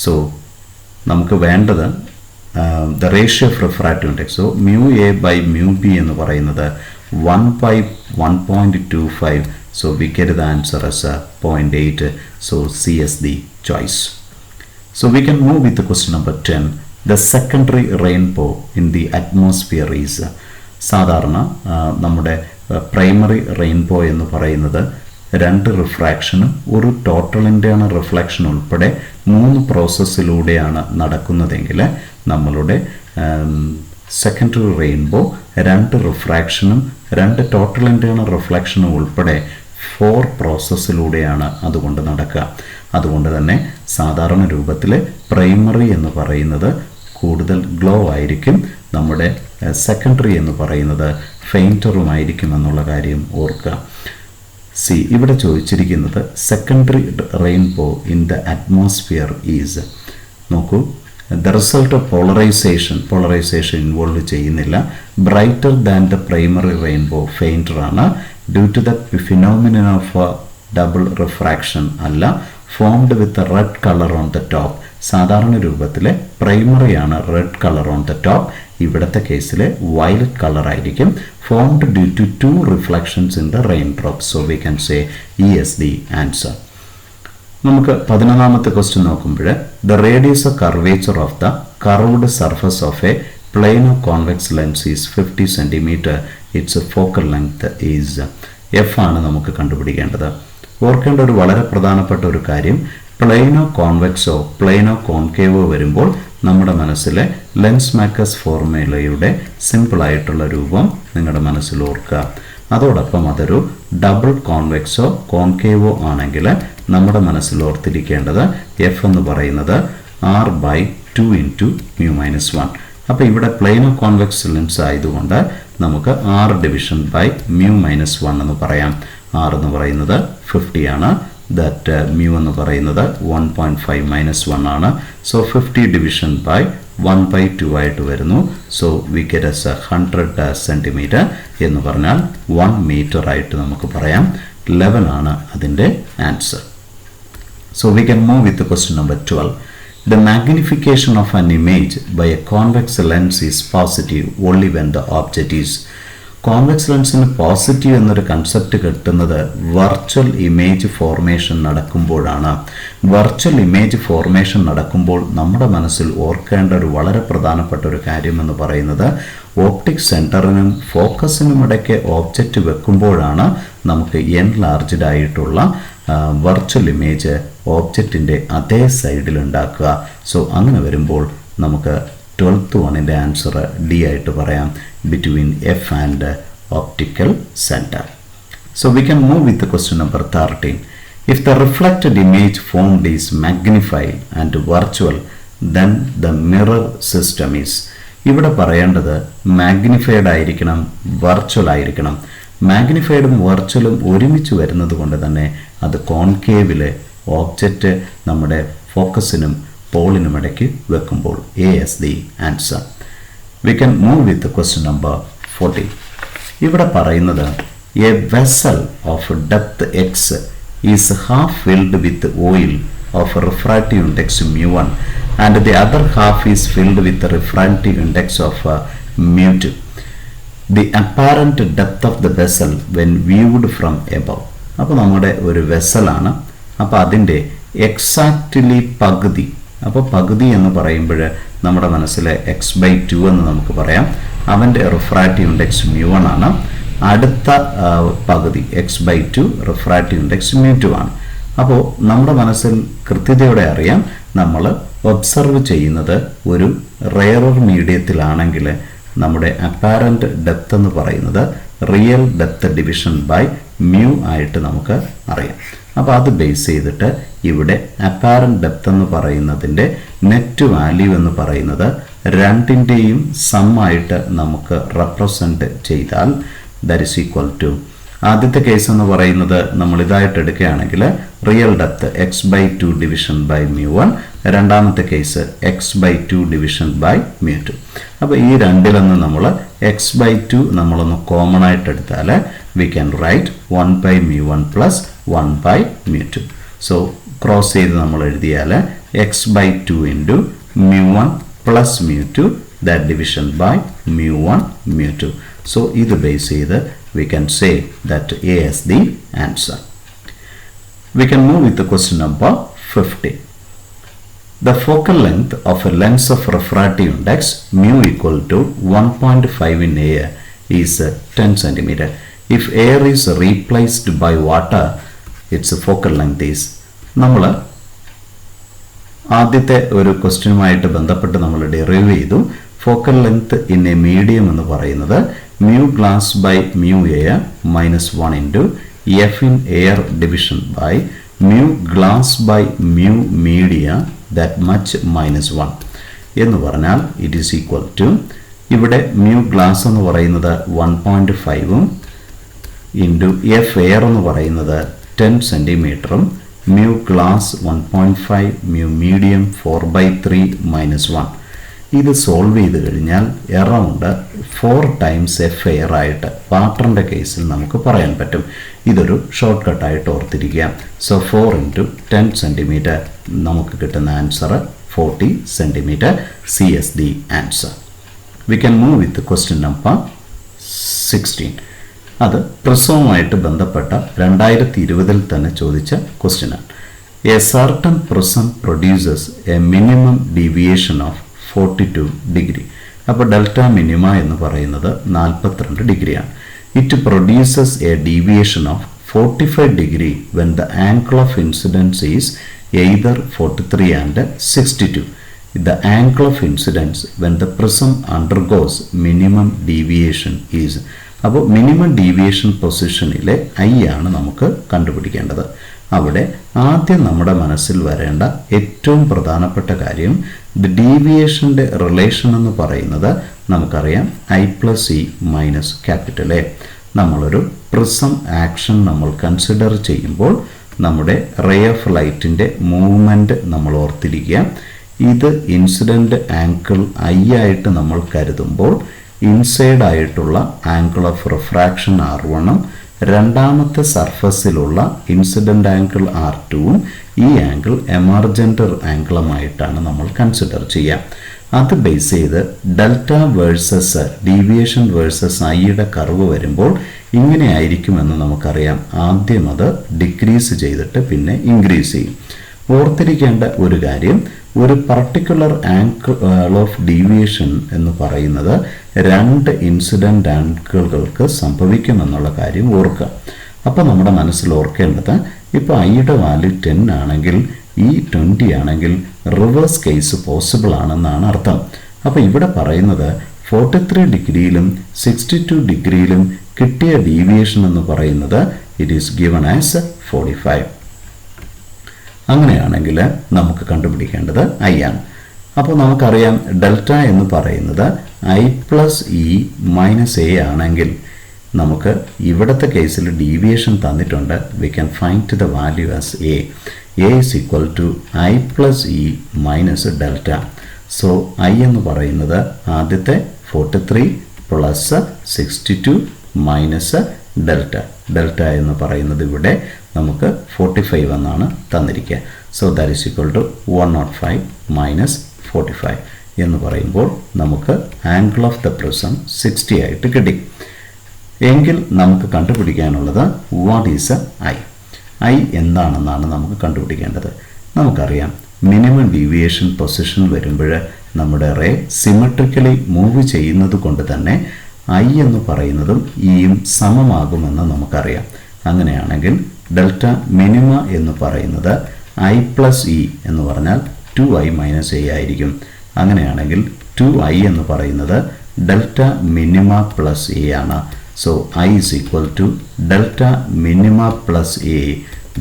So നമുക്ക് വേണ്ടത് the ratio of refractive index. So mu A by mu B എന്ന് പറയുന്നത് 1 by 1.25. So we get the answer as 0.8. So C is the choice. So we can move with the question number 10. The secondary rainbow in the atmosphere is. സാധാരണ നമ്മുടെ പ്രൈമറി റെയിൻബോ എന്ന് പറയുന്നത് 2 റിഫ്രാക്ഷനും ഒരു ടോട്ടൽ ഇൻ്റേണൽ റിഫ്ലക്ഷൻ ഉൾപ്പെടെ 3 പ്രോസസ്സിലൂടെയാണ് നടക്കുന്നതെങ്കിൽ നമ്മളുടെ സെക്കൻഡറി റെയിൻബോ 2 റിഫ്രാക്ഷനും 2 ടോട്ടൽ ഇൻ്റേണൽ റിഫ്ലക്ഷനും ഉൾപ്പെടെ 4 പ്രോസസ്സിലൂടെയാണ് അതുകൊണ്ട് നടക്കുക. അതുകൊണ്ട് തന്നെ സാധാരണ രൂപത്തിൽ പ്രൈമറി എന്ന് പറയുന്നത് കൂടുതൽ ഗ്ലോ ആയിരിക്കും, നമ്മുടെ സെക്കൻഡറി എന്ന് പറയുന്നത് ഫെയിൻറ്ററുമായിരിക്കും എന്നുള്ള കാര്യം ഓർക്കുക. സി ഇവിടെ ചോദിച്ചിരിക്കുന്നത് secondary rainbow in the atmosphere is. നോക്കൂ, the result of polarization involve ചെയ്യുന്നില്ല. Brighter than the primary rainbow fainter ആണ്. Due to the phenomenon of double refraction അല്ല. Formed with red colour on the top. സാധാരണ രൂപത്തിൽ പ്രൈമറിയാണ് red colour on the top, ഇവിടുത്തെ കേസിൽ വയലറ്റ് കളർ ആയിരിക്കും. Formed due to 2 reflections in the rain drops. So we can say E S the answer. നമുക്ക് 11ാമത്തെ ക്വസ്റ്റ്യൻ നോക്കുമ്പോൾ the radius of curvature of the curved surface of A plano convex lens is 50 centimeter, its focal length is f ആണ് നമുക്ക് കണ്ടുപിടിക്കേണ്ടത്. ഓർക്കേണ്ട ഒരു വളരെ പ്രധാനപ്പെട്ട ഒരു കാര്യം, പ്ലെയിനോ കോൺവെക്സോ പ്ലെയിനോ കോൺകേവോ വരുമ്പോൾ നമ്മുടെ മനസ്സിലെ ലെൻസ് മാക്കസ് ഫോർമുലയുടെ സിമ്പിളായിട്ടുള്ള രൂപം നിങ്ങളുടെ മനസ്സിൽ ഓർക്കുക. അതോടൊപ്പം അതൊരു ഡബിൾ കോൺവെക്സോ കോൺകേവോ ആണെങ്കിൽ നമ്മുടെ മനസ്സിൽ ഓർത്തിരിക്കേണ്ടത് എഫ് എന്ന് പറയുന്നത് r/2 × μ-1. അപ്പോൾ ഇവിടെ പ്ലെയിനോ കോൺവെക്സ് ലെൻസ് ആയതുകൊണ്ട് നമുക്ക് r ഡിവിഷൻ ബൈ μ-1 എന്ന് പറയാം. r എന്ന് പറയുന്നത് 50 ആണ്, ദാറ്റ് mu എന്ന് പറയുന്നത് 1.5 - 1 ആണ്. സോ 50 ഡിവിഷൻ ബൈ 1/2 ആയിട്ട് വരുന്നു. So we get as 100 centimetre എന്ന് പറഞ്ഞാൽ 1 മീറ്റർ ആയിട്ട് നമുക്ക് പറയാം. 11 ആണ് അതിൻ്റെ answer. So we can move with the question number 12. The magnification of an image by a convex lens is positive only when the object is. Convex ലെൻസിന് പോസിറ്റീവ് എന്നൊരു കൺസെപ്റ്റ് കിട്ടുന്നത് വെർച്വൽ ഇമേജ് ഫോർമേഷൻ നടക്കുമ്പോഴാണ്. വെർച്വൽ ഇമേജ് ഫോർമേഷൻ നടക്കുമ്പോൾ നമ്മുടെ മനസ്സിൽ ഓർക്കേണ്ട ഒരു വളരെ പ്രധാനപ്പെട്ട ഒരു കാര്യം എന്ന് പറയുന്നത് ഓപ്റ്റിക് സെൻറ്ററിനും ഫോക്കസിനും ഇടയ്ക്ക് ഓബ്ജക്റ്റ് വെക്കുമ്പോഴാണ് നമുക്ക് എൻലാർജ്ഡ് ആയിട്ടുള്ള വെർച്വൽ ഇമേജ് ഓബ്ജക്റ്റിൻ്റെ അതേ സൈഡിൽ ഉണ്ടാക്കുക. സോ അങ്ങനെ വരുമ്പോൾ നമുക്ക് 12th വണ്ണിൻ്റെ ആൻസർ ഡി ആയിട്ട് പറയാം, between f and optical center. So we can move with the question number 13. If the reflected image formed is magnified and virtual, then the mirror system is. ഇവിടെ പറയേണ്ടത് മാഗ്നിഫൈഡ് ആയിരിക്കണം, വെർച്വൽ ആയിരിക്കണം. മാഗ്നിഫൈഡും വെർച്വലും ഒരുമിച്ച് വരുന്നത് കൊണ്ട് തന്നെ അത് കോൺകേവിലെ ഓബ്ജക്റ്റ് നമ്മുടെ ഫോക്കസിനും പോളിനും ഇടയ്ക്ക് വെക്കുമ്പോൾ A S the answer. We can move with the question number 14. ഇവിടെ പറയുന്നത് a vessel of depth x is half filled with oil of refractive index mu1 and the other half is filled with the refractive index of mu2. The apparent depth of the vessel when viewed from above. അപ്പോൾ നമ്മുടെ ഒരു വെസലാണ്. അപ്പോൾ അതിൻ്റെ എക്സാക്റ്റ്ലി പകുതി, അപ്പോൾ പകുതി എന്ന് പറയുമ്പോൾ നമ്മുടെ മനസ്സിലെ x/2 എന്ന് നമുക്ക് പറയാം. അവൻ്റെ റിഫ്രാക്റ്റീവ് ഇൻഡെക്സ് mu1 ആണ്. അടുത്ത പകുതി x/2 റിഫ്രാക്റ്റീവ് ഇൻഡെക്സ് mu2 ആണ്. അപ്പോൾ നമ്മുടെ മനസ്സിൽ കൃത്യതയോടെ അറിയാം, നമ്മൾ ഒബ്സർവ് ചെയ്യുന്നത് ഒരു റെയറർ മീഡിയത്തിലാണെങ്കിൽ നമ്മുടെ അപ്പാരൻറ്റ് ഡെപ്ത് എന്ന് പറയുന്നത് real depth division by mu ആയിട്ട് നമുക്ക് അറിയാം. അപ്പോൾ അത് ബേസ് ചെയ്തിട്ട് ഇവിടെ അപ്പാരൻറ്റ് ഡെപ്ത് എന്ന് പറയുന്നതിൻ്റെ നെറ്റ് വാല്യൂ എന്ന് പറയുന്നത് രണ്ടിൻ്റെയും സമ്മായിട്ട് നമുക്ക് റെപ്രസെൻറ്റ് ചെയ്താൽ ദാറ്റ് ഈസ് ഈക്വൽ ടു, ആദ്യത്തെ കേസ് എന്ന് പറയുന്നത് നമ്മൾ ഇതായിട്ട് എടുക്കുകയാണെങ്കിൽ real depth x/2 division by mu1, രണ്ടാമത്തെ case x/2 division by mu2. അപ്പോൾ ഈ രണ്ടിലൊന്ന് നമ്മൾ x/2 നമ്മളൊന്ന് കോമൺ ആയിട്ട് എടുത്താൽ we can write 1/mu1 plus 1/mu2. So cross ചെയ്ത് നമ്മൾ എഴുതിയാൽ x/2 into mu1 plus mu2, that division by mu1 mu2. So ഇത് ബേസ് ചെയ്ത് we can say that A is the answer. We can move with the question number 15. The focal length of a lens of refractive index mu equal to 1.5 in air is 10 centimeter. If air is replaced by water, its focal length is. നമ്മൾ ആദ്യത്തെ ഒരു ക്വസ്റ്റ്യനുമായിട്ട് ബന്ധപ്പെട്ട് നമ്മൾ ഡെറൈവ് ചെയ്തു. Focal length in A medium എന്ന് പറയുന്നത് mu glass by mu air minus 1 into f in air division by mu glass by mu media that much minus 1 എന്ന് പറഞ്ഞാൽ it is equal to, ഇവിടെ mu glass എന്ന് പറയുന്നത് 1.5ഉം ഇൻറ്റു എഫ് എയർ എന്ന് പറയുന്നത് 10 സെൻറ്റിമീറ്ററും mu glass 1.5 mu medium 4/3 minus 1. ഇത് സോൾവ് ചെയ്ത് കഴിഞ്ഞാൽ എറൗണ്ട് 4 times എഫ് എയർ ആയിട്ട് വാട്ടറിൻ്റെ കേസിൽ നമുക്ക് പറയാൻ പറ്റും. ഇതൊരു ഷോർട്ട് കട്ടായിട്ട് ഓർത്തിരിക്കുക. സോ 4 into 10 സെൻറ്റിമീറ്റർ നമുക്ക് കിട്ടുന്ന answer 40 centimetre. C S the answer. V can move with question number 16. അത് പ്രിസവുമായിട്ട് ബന്ധപ്പെട്ട 2020 തന്നെ ചോദിച്ച ക്വസ്റ്റ്യനാണ്. A certain prism produces A minimum deviation of 42 degree. അപ്പോൾ ഡെൽറ്റ മിനിമ എന്ന് പറയുന്നത് 42 ഡിഗ്രിയാണ്. It produces A deviation of 45 degree when the angle of incidence is either 43 and 62. The angle of incidence when the prism undergoes minimum deviation is. അപ്പോൾ മിനിമം ഡീവിയേഷൻ പൊസിഷനിലെ ഐ ആണ് നമുക്ക് കണ്ടുപിടിക്കേണ്ടത്. അവിടെ ആദ്യം നമ്മുടെ മനസ്സിൽ വരേണ്ട ഏറ്റവും പ്രധാനപ്പെട്ട കാര്യം ഡീവിയേഷൻ്റെ റിലേഷൻ എന്ന് പറയുന്നത് നമുക്കറിയാം I plus E minus capital A. നമ്മളൊരു പ്രിസം ആക്ഷൻ നമ്മൾ കൺസിഡർ ചെയ്യുമ്പോൾ നമ്മുടെ റേ ഓഫ് ലൈറ്റിൻ്റെ മൂവ്മെൻറ്റ് നമ്മൾ ഓർത്തിരിക്കുക. ഇത് ഇൻസിഡൻറ്റ് ആംഗിൾ ഐ ആയിട്ട് നമ്മൾ കരുതുമ്പോൾ ഇൻസൈഡ് ആയിട്ടുള്ള ആംഗിൾ ഓഫ് റിഫ്രാക്ഷൻ R1ഉം രണ്ടാമത്തെ സർഫസിലുള്ള ഇൻസിഡൻ്റ് ആംഗിൾ R2ഉം ഈ ആംഗിൾ എമർജൻ്റ് ആംഗിളുമായിട്ടാണ് നമ്മൾ കൺസിഡർ ചെയ്യുക. അത് ബേസ് ചെയ്ത് ഡെൽറ്റ വേഴ്സസ് ഡീവിയേഷൻ വേഴ്സസ് ഐയുടെ കർവ് വരുമ്പോൾ ഇങ്ങനെ ആയിരിക്കുമെന്ന് നമുക്കറിയാം. ആദ്യം അത് ഡിക്രീസ് ചെയ്തിട്ട് പിന്നെ ഇൻക്രീസ് ചെയ്യും. ഓർത്തിരിക്കേണ്ട ഒരു കാര്യം, ഒരു പർട്ടിക്കുലർ ആംഗിൾ ഓഫ് ഡീവിയേഷൻ എന്ന് പറയുന്നത് രണ്ട് ഇൻസിഡൻ്റ് ആംഗിളുകൾക്ക് സംഭവിക്കുമെന്നുള്ള കാര്യം ഓർക്കുക. അപ്പോൾ നമ്മുടെ മനസ്സിൽ ഓർക്കേണ്ടത്, ഇപ്പോൾ ഐയുടെ വാല്യൂ 10 ആണെങ്കിൽ ഈ 20 ആണെങ്കിൽ റിവേഴ്സ് കേസ് പോസിബിൾ ആണെന്നാണ് അർത്ഥം. അപ്പോൾ ഇവിടെ പറയുന്നത് 43 ഡിഗ്രിയിലും 62 ഡിഗ്രിയിലും കിട്ടിയ ഡീവിയേഷൻ എന്ന് പറയുന്നത് ഇറ്റ് ഈസ് ഗിവൺ ആസ് 45. അങ്ങനെയാണെങ്കിൽ നമുക്ക് കണ്ടുപിടിക്കേണ്ടത് ഐ ആണ്. അപ്പോൾ നമുക്കറിയാം ഡെൽറ്റ എന്ന് പറയുന്നത് I plus E minus A ആണെങ്കിൽ നമുക്ക് ഇവിടുത്തെ കേസിൽ ഡീവിയേഷൻ തന്നിട്ടുണ്ട്. We can find the value as A. A is equal to I plus E minus delta. So I എന്ന് പറയുന്നത് ആദ്യത്തെ 43 പ്ലസ് 62 മൈനസ് ഡെൽറ്റ. ഡെൽറ്റ എന്ന് പറയുന്നത് ഇവിടെ നമുക്ക് 45 എന്നാണ് തന്നിരിക്കുക. So that is equal to 105 minus 45 എന്ന് പറയുമ്പോൾ നമുക്ക് ആംഗിൾ ഓഫ് ദ പ്രിസം 60 ആയിട്ട് കിട്ടി. എങ്കിൽ നമുക്ക് കണ്ടുപിടിക്കാനുള്ളത് വാട്ട് ഈസ് ഐ. ഐ എന്താണെന്നാണ് നമുക്ക് കണ്ടുപിടിക്കേണ്ടത്. നമുക്കറിയാം മിനിമം ഡീവിയേഷൻ പൊസിഷൻ വരുമ്പോൾ നമ്മുടെ റേ സിമെട്രിക്കലി മൂവ് ചെയ്യുന്നത് കൊണ്ട് തന്നെ ഐ എന്ന് പറയുന്നതും ഇയും സമമാകുമെന്ന് നമുക്കറിയാം. അങ്ങനെയാണെങ്കിൽ ഡെൽറ്റ മിനിമ എന്ന് പറയുന്നത് ഐ പ്ലസ് ഇ എന്ന് പറഞ്ഞാൽ 2i മൈനസ് എ ആയിരിക്കും. അങ്ങനെയാണെങ്കിൽ 2i എന്ന് പറയുന്നത് ഡെൽറ്റ മിനിമ പ്ലസ് എ ആണ്. So I is equal to delta minima plus A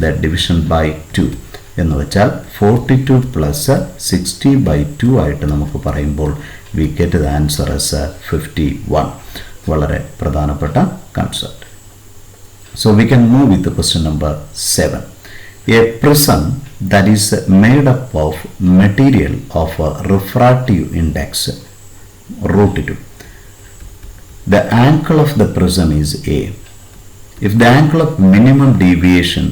the division by 2 എന്ന് വെച്ചാൽ 42 പ്ലസ് 60/2 ആയിട്ട് നമുക്ക് പറയുമ്പോൾ we get the answer as 51. വളരെ പ്രധാനപ്പെട്ട concept. So we can move with the question number 7. A prism that is made up of material of a refractive index √2. The angle of the prism is A. If the angle of minimum deviation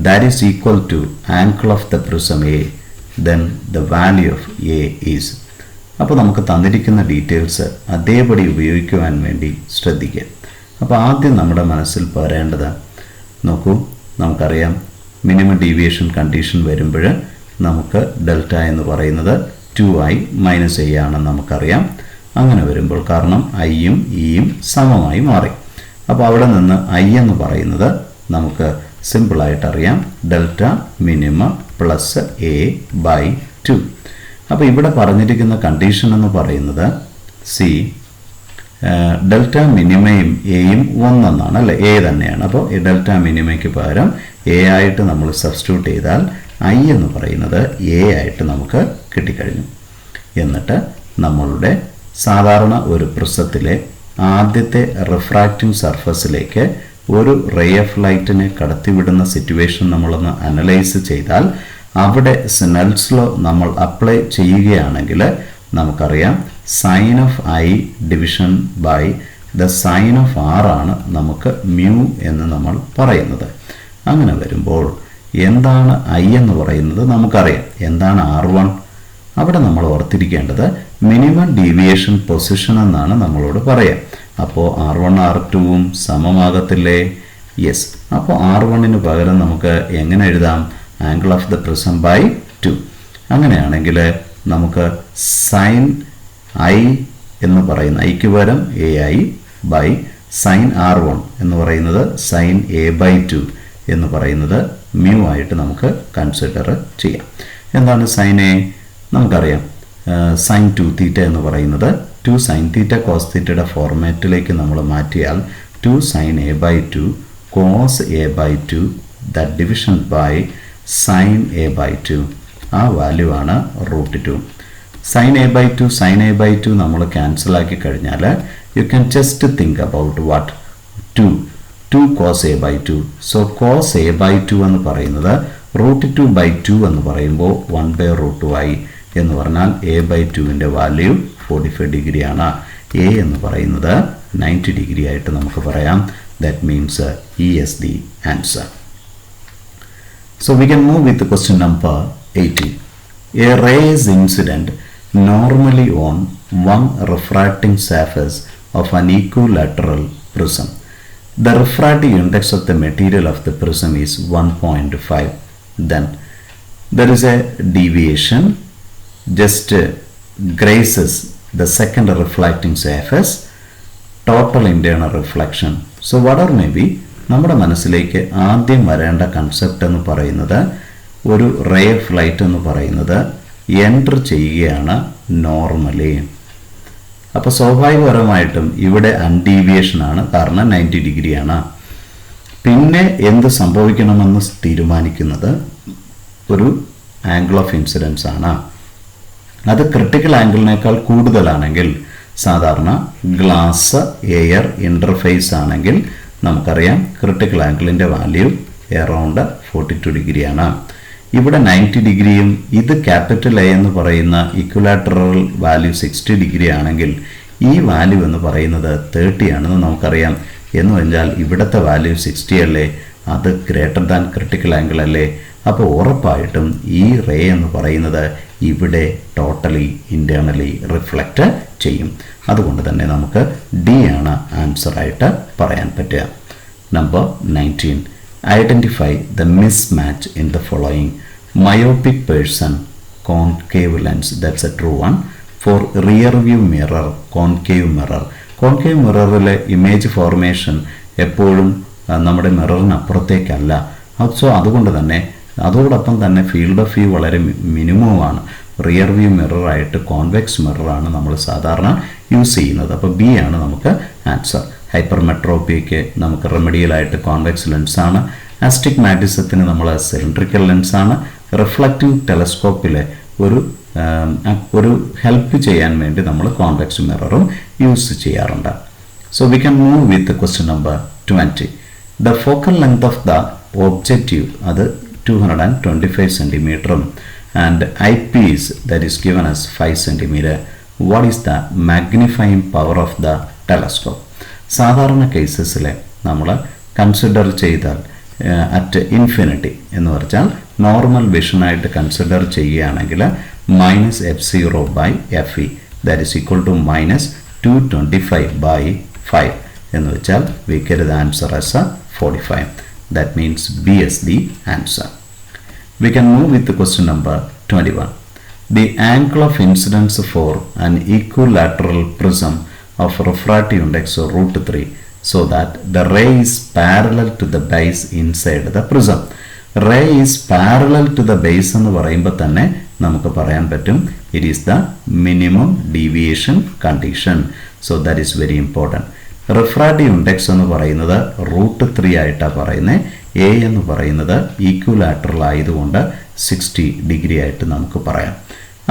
that is equal to angle of the prism A, then the value of A is. അപ്പോൾ നമുക്ക് തന്നിരിക്കുന്ന ഡീറ്റെയിൽസ് അതേപടി ഉപയോഗിക്കുവാൻ വേണ്ടി ശ്രദ്ധിക്കുക. അപ്പോൾ ആദ്യം നമ്മുടെ മനസ്സിൽ വരേണ്ടത്, നോക്കൂ, നമുക്കറിയാം മിനിമം ഡീവിയേഷൻ കണ്ടീഷൻ വരുമ്പോൾ നമുക്ക് ഡെൽറ്റ എന്ന് പറയുന്നത് 2i മൈനസ് എ ആണെന്ന് നമുക്കറിയാം. അങ്ങനെ വരുമ്പോൾ കാരണം ഐയും ഇയും സമമായി മാറി. അപ്പോൾ അവിടെ നിന്ന് ഐ എന്ന് പറയുന്നത് നമുക്ക് സിമ്പിളായിട്ട് അറിയാം delta minimum plus A by 2. അപ്പോൾ ഇവിടെ പറഞ്ഞിരിക്കുന്ന കണ്ടീഷൻ എന്ന് പറയുന്നത് സി ഡെൽറ്റ മിനിമയും എയും ഒന്നെന്നാണ്, അല്ലേ? എ തന്നെയാണ്. അപ്പോൾ ഈ ഡെൽറ്റ മിനിമയ്ക്ക് പകരം എ ആയിട്ട് നമ്മൾ സബ്സ്റ്റിറ്റ്യൂട്ട് ചെയ്താൽ ഐ എന്ന് പറയുന്നത് എ ആയിട്ട് നമുക്ക് കിട്ടിക്കഴിഞ്ഞു. എന്നിട്ട് നമ്മളുടെ സാധാരണ ഒരു പ്രിസത്തിലെ ആദ്യത്തെ റിഫ്രാക്റ്റിംഗ് സർഫസിലേക്ക് ഒരു റേ ഓഫ് ലൈറ്റിനെ കടത്തിവിടുന്ന സിറ്റുവേഷൻ നമ്മളൊന്ന് അനലൈസ് ചെയ്താൽ അവിടെ സ്നെൽസ് ലോ നമ്മൾ അപ്ലൈ ചെയ്യുകയാണെങ്കിൽ നമുക്കറിയാം sine of I division by the sine of R ആണ് നമുക്ക് മ്യൂ എന്ന് നമ്മൾ പറയുന്നത്. അങ്ങനെ വരുമ്പോൾ എന്താണ് ഐ എന്ന് പറയുന്നത് നമുക്കറിയാം. എന്താണ് R1? അവിടെ നമ്മൾ ഓർത്തിരിക്കേണ്ടത് മിനിമം ഡീവിയേഷൻ പൊസിഷൻ എന്നാണ് നമ്മളോട് പറയാം. അപ്പോൾ R1 R2ഉം സമമാകത്തില്ലേ? യെസ്. അപ്പോൾ R1ന് പകരം നമുക്ക് എങ്ങനെ എഴുതാം? Angle of the prism by 2. അങ്ങനെയാണെങ്കിൽ നമുക്ക് സൈൻ ഐ എന്ന് പറയുന്ന ഐക്ക് പകരം എ ആയി ബൈ സൈൻ R1 എന്ന് പറയുന്നത് സൈൻ A/2 എന്ന് പറയുന്നത് മ്യൂ ആയിട്ട് നമുക്ക് കൺസിഡർ ചെയ്യാം. എന്താണ് സൈൻ എ? നമുക്കറിയാം സൈൻ 2 തീറ്റ എന്ന് പറയുന്നത് 2 സൈൻ തീറ്റ കോസ് തീറ്റയുടെ ഫോർമാറ്റിലേക്ക് നമ്മൾ മാറ്റിയാൽ 2 sine A/2 cos A/2 that division by sine A/2 ആ വാല്യൂ ആണ് √2. സൈൻ A/2 നമ്മൾ ക്യാൻസൽ ആക്കി കഴിഞ്ഞാൽ you can just think about what 2 cos A/2. So cos A/2 എന്ന് പറയുന്നത് √2/2 എന്ന് പറയുമ്പോൾ 1/√2 ആയി എന്ന് പറഞ്ഞാൽ A/2ന്റെ വാല്യൂ 45 ഡിഗ്രി ആണ്. എ എന്ന് പറയുന്നത് 90 ഡിഗ്രി ആയിട്ട് നമുക്ക് പറയാം. That means E is the answer. So we can move with the question number 18. A ray is incident normally on one refracting surface of an equilateral prism. The refractive index of the material of the prism is 1.5. Then there is a deviation just grazes the second reflecting surface. Total internal reflection. So whatever may be, നമ്മുടെ മനസ്സിലേക്ക് ആദ്യം വരേണ്ട കൺസെപ്റ്റ് എന്ന് പറയുന്നത് ഒരു റേ ഓഫ് ലൈറ്റ് എന്ന് പറയുന്നത് എൻറ്റർ ചെയ്യുകയാണ് നോർമലി. അപ്പോൾ സ്വാഭാവികപരമായിട്ടും ഇവിടെ അൺഡീവിയേഷൻ ആണ്, കാരണം 90 ഡിഗ്രിയാണ്. പിന്നെ എന്ത് സംഭവിക്കണമെന്ന് തീരുമാനിക്കുന്നത് ഒരു ആംഗിൾ ഓഫ് ഇൻസിഡൻസ് ആണ്. അത് ക്രിട്ടിക്കൽ ആംഗിളിനേക്കാൾ കൂടുതലാണെങ്കിൽ, സാധാരണ ഗ്ലാസ് എയർ ഇൻ്റർഫേസ് ആണെങ്കിൽ നമുക്കറിയാം ക്രിട്ടിക്കൽ ആംഗിളിൻ്റെ വാല്യൂ എറൗണ്ട് 42 ഡിഗ്രിയാണ്. ഇവിടെ 90 ഡിഗ്രിയും ഇത് ക്യാപിറ്റൽ എ എന്ന് പറയുന്ന ഇക്വലാറ്ററൽ വാല്യൂ 60 ഡിഗ്രി ആണെങ്കിൽ ഈ വാല്യൂ എന്ന് പറയുന്നത് 30 ആണെന്ന് നമുക്കറിയാം. എന്ന് പറഞ്ഞാൽ ഇവിടുത്തെ വാല്യൂ 60 അല്ലേ, അത് ഗ്രേറ്റർ ദാൻ ക്രിട്ടിക്കൽ ആംഗിൾ അല്ലേ. അപ്പോൾ ഉറപ്പായിട്ടും ഈ റേ എന്ന് പറയുന്നത് ഇവിടെ ടോട്ടലി ഇൻറ്റേർണലി റിഫ്ലക്റ്റ് ചെയ്യും. അതുകൊണ്ട് തന്നെ നമുക്ക് ഡി ആണ് ആൻസർ ആയിട്ട് പറയാൻ പറ്റുക. Number 19. Identify the mismatch in the following. Myopic person, concave lens, that's a true one. For rear view mirror, concave mirror. Concave mirrorലെ ഇമേജ് ഫോർമേഷൻ എപ്പോഴും നമ്മുടെ മിററിന് അപ്പുറത്തേക്കല്ല. സോ അതുകൊണ്ട് തന്നെ അതോടൊപ്പം തന്നെ ഫീൽഡ് ഓഫ് വ്യൂ വളരെ മിനിമമാണ്. റിയർ വ്യൂ മിററായിട്ട് കോൺവെക്സ് മിററാണ് നമ്മൾ സാധാരണ യൂസ് ചെയ്യുന്നത്. അപ്പോൾ ബി ആണ് നമുക്ക് ആൻസർ. ഹൈപ്പർമെട്രോപ്പിയയ്ക്ക് നമുക്ക് റെമഡിയലായിട്ട് കോൺവെക്സ് ലെൻസാണ്. ആസ്റ്റിഗ്മാറ്റിസത്തിന് നമ്മൾ സിലിണ്ട്രിക്കൽ ലെൻസാണ്. റിഫ്ലക്റ്റീവ് ടെലസ്കോപ്പിലെ ഒരു ഹെൽപ്പ് ചെയ്യാൻ വേണ്ടി നമ്മൾ കോൺവെക്സ് മിററും യൂസ് ചെയ്യാറുണ്ട്. So we can move with question number 20. The focal length of the objective അത് 225 സെൻറ്റിമീറ്ററും and eyepiece that is given as 5 centimetre. What is the magnifying power of the telescope? സാധാരണ കേസസിലെ നമ്മൾ കൺസിഡർ ചെയ്താൽ അറ്റ് ഇൻഫിനിറ്റി എന്ന് പറഞ്ഞാൽ നോർമൽ വിഷനായിട്ട് കൺസിഡർ ചെയ്യുകയാണെങ്കിൽ -f0/fe that is equal to -225/5 എന്ന് വെച്ചാൽ V get the answer as 45. That means B is the answer. We can move with the question number 21. The angle of incidence for an equilateral prism of refractive index √3 so that the ray is parallel to the base inside the prism. Ray is parallel to the base എന്ന് പറയുമ്പോൾ തന്നെ നമുക്ക് പറയാൻ പറ്റും it is the minimum deviation condition. So that is very important. Refractive index എന്ന് പറയുന്നത് √3 ആയിട്ടാണ് പറയുന്നത്. എ എന്ന് പറയുന്നത് ഈക്വലാറ്ററൽ ആയതുകൊണ്ട് 60 ഡിഗ്രി ആയിട്ട് നമുക്ക് പറയാം.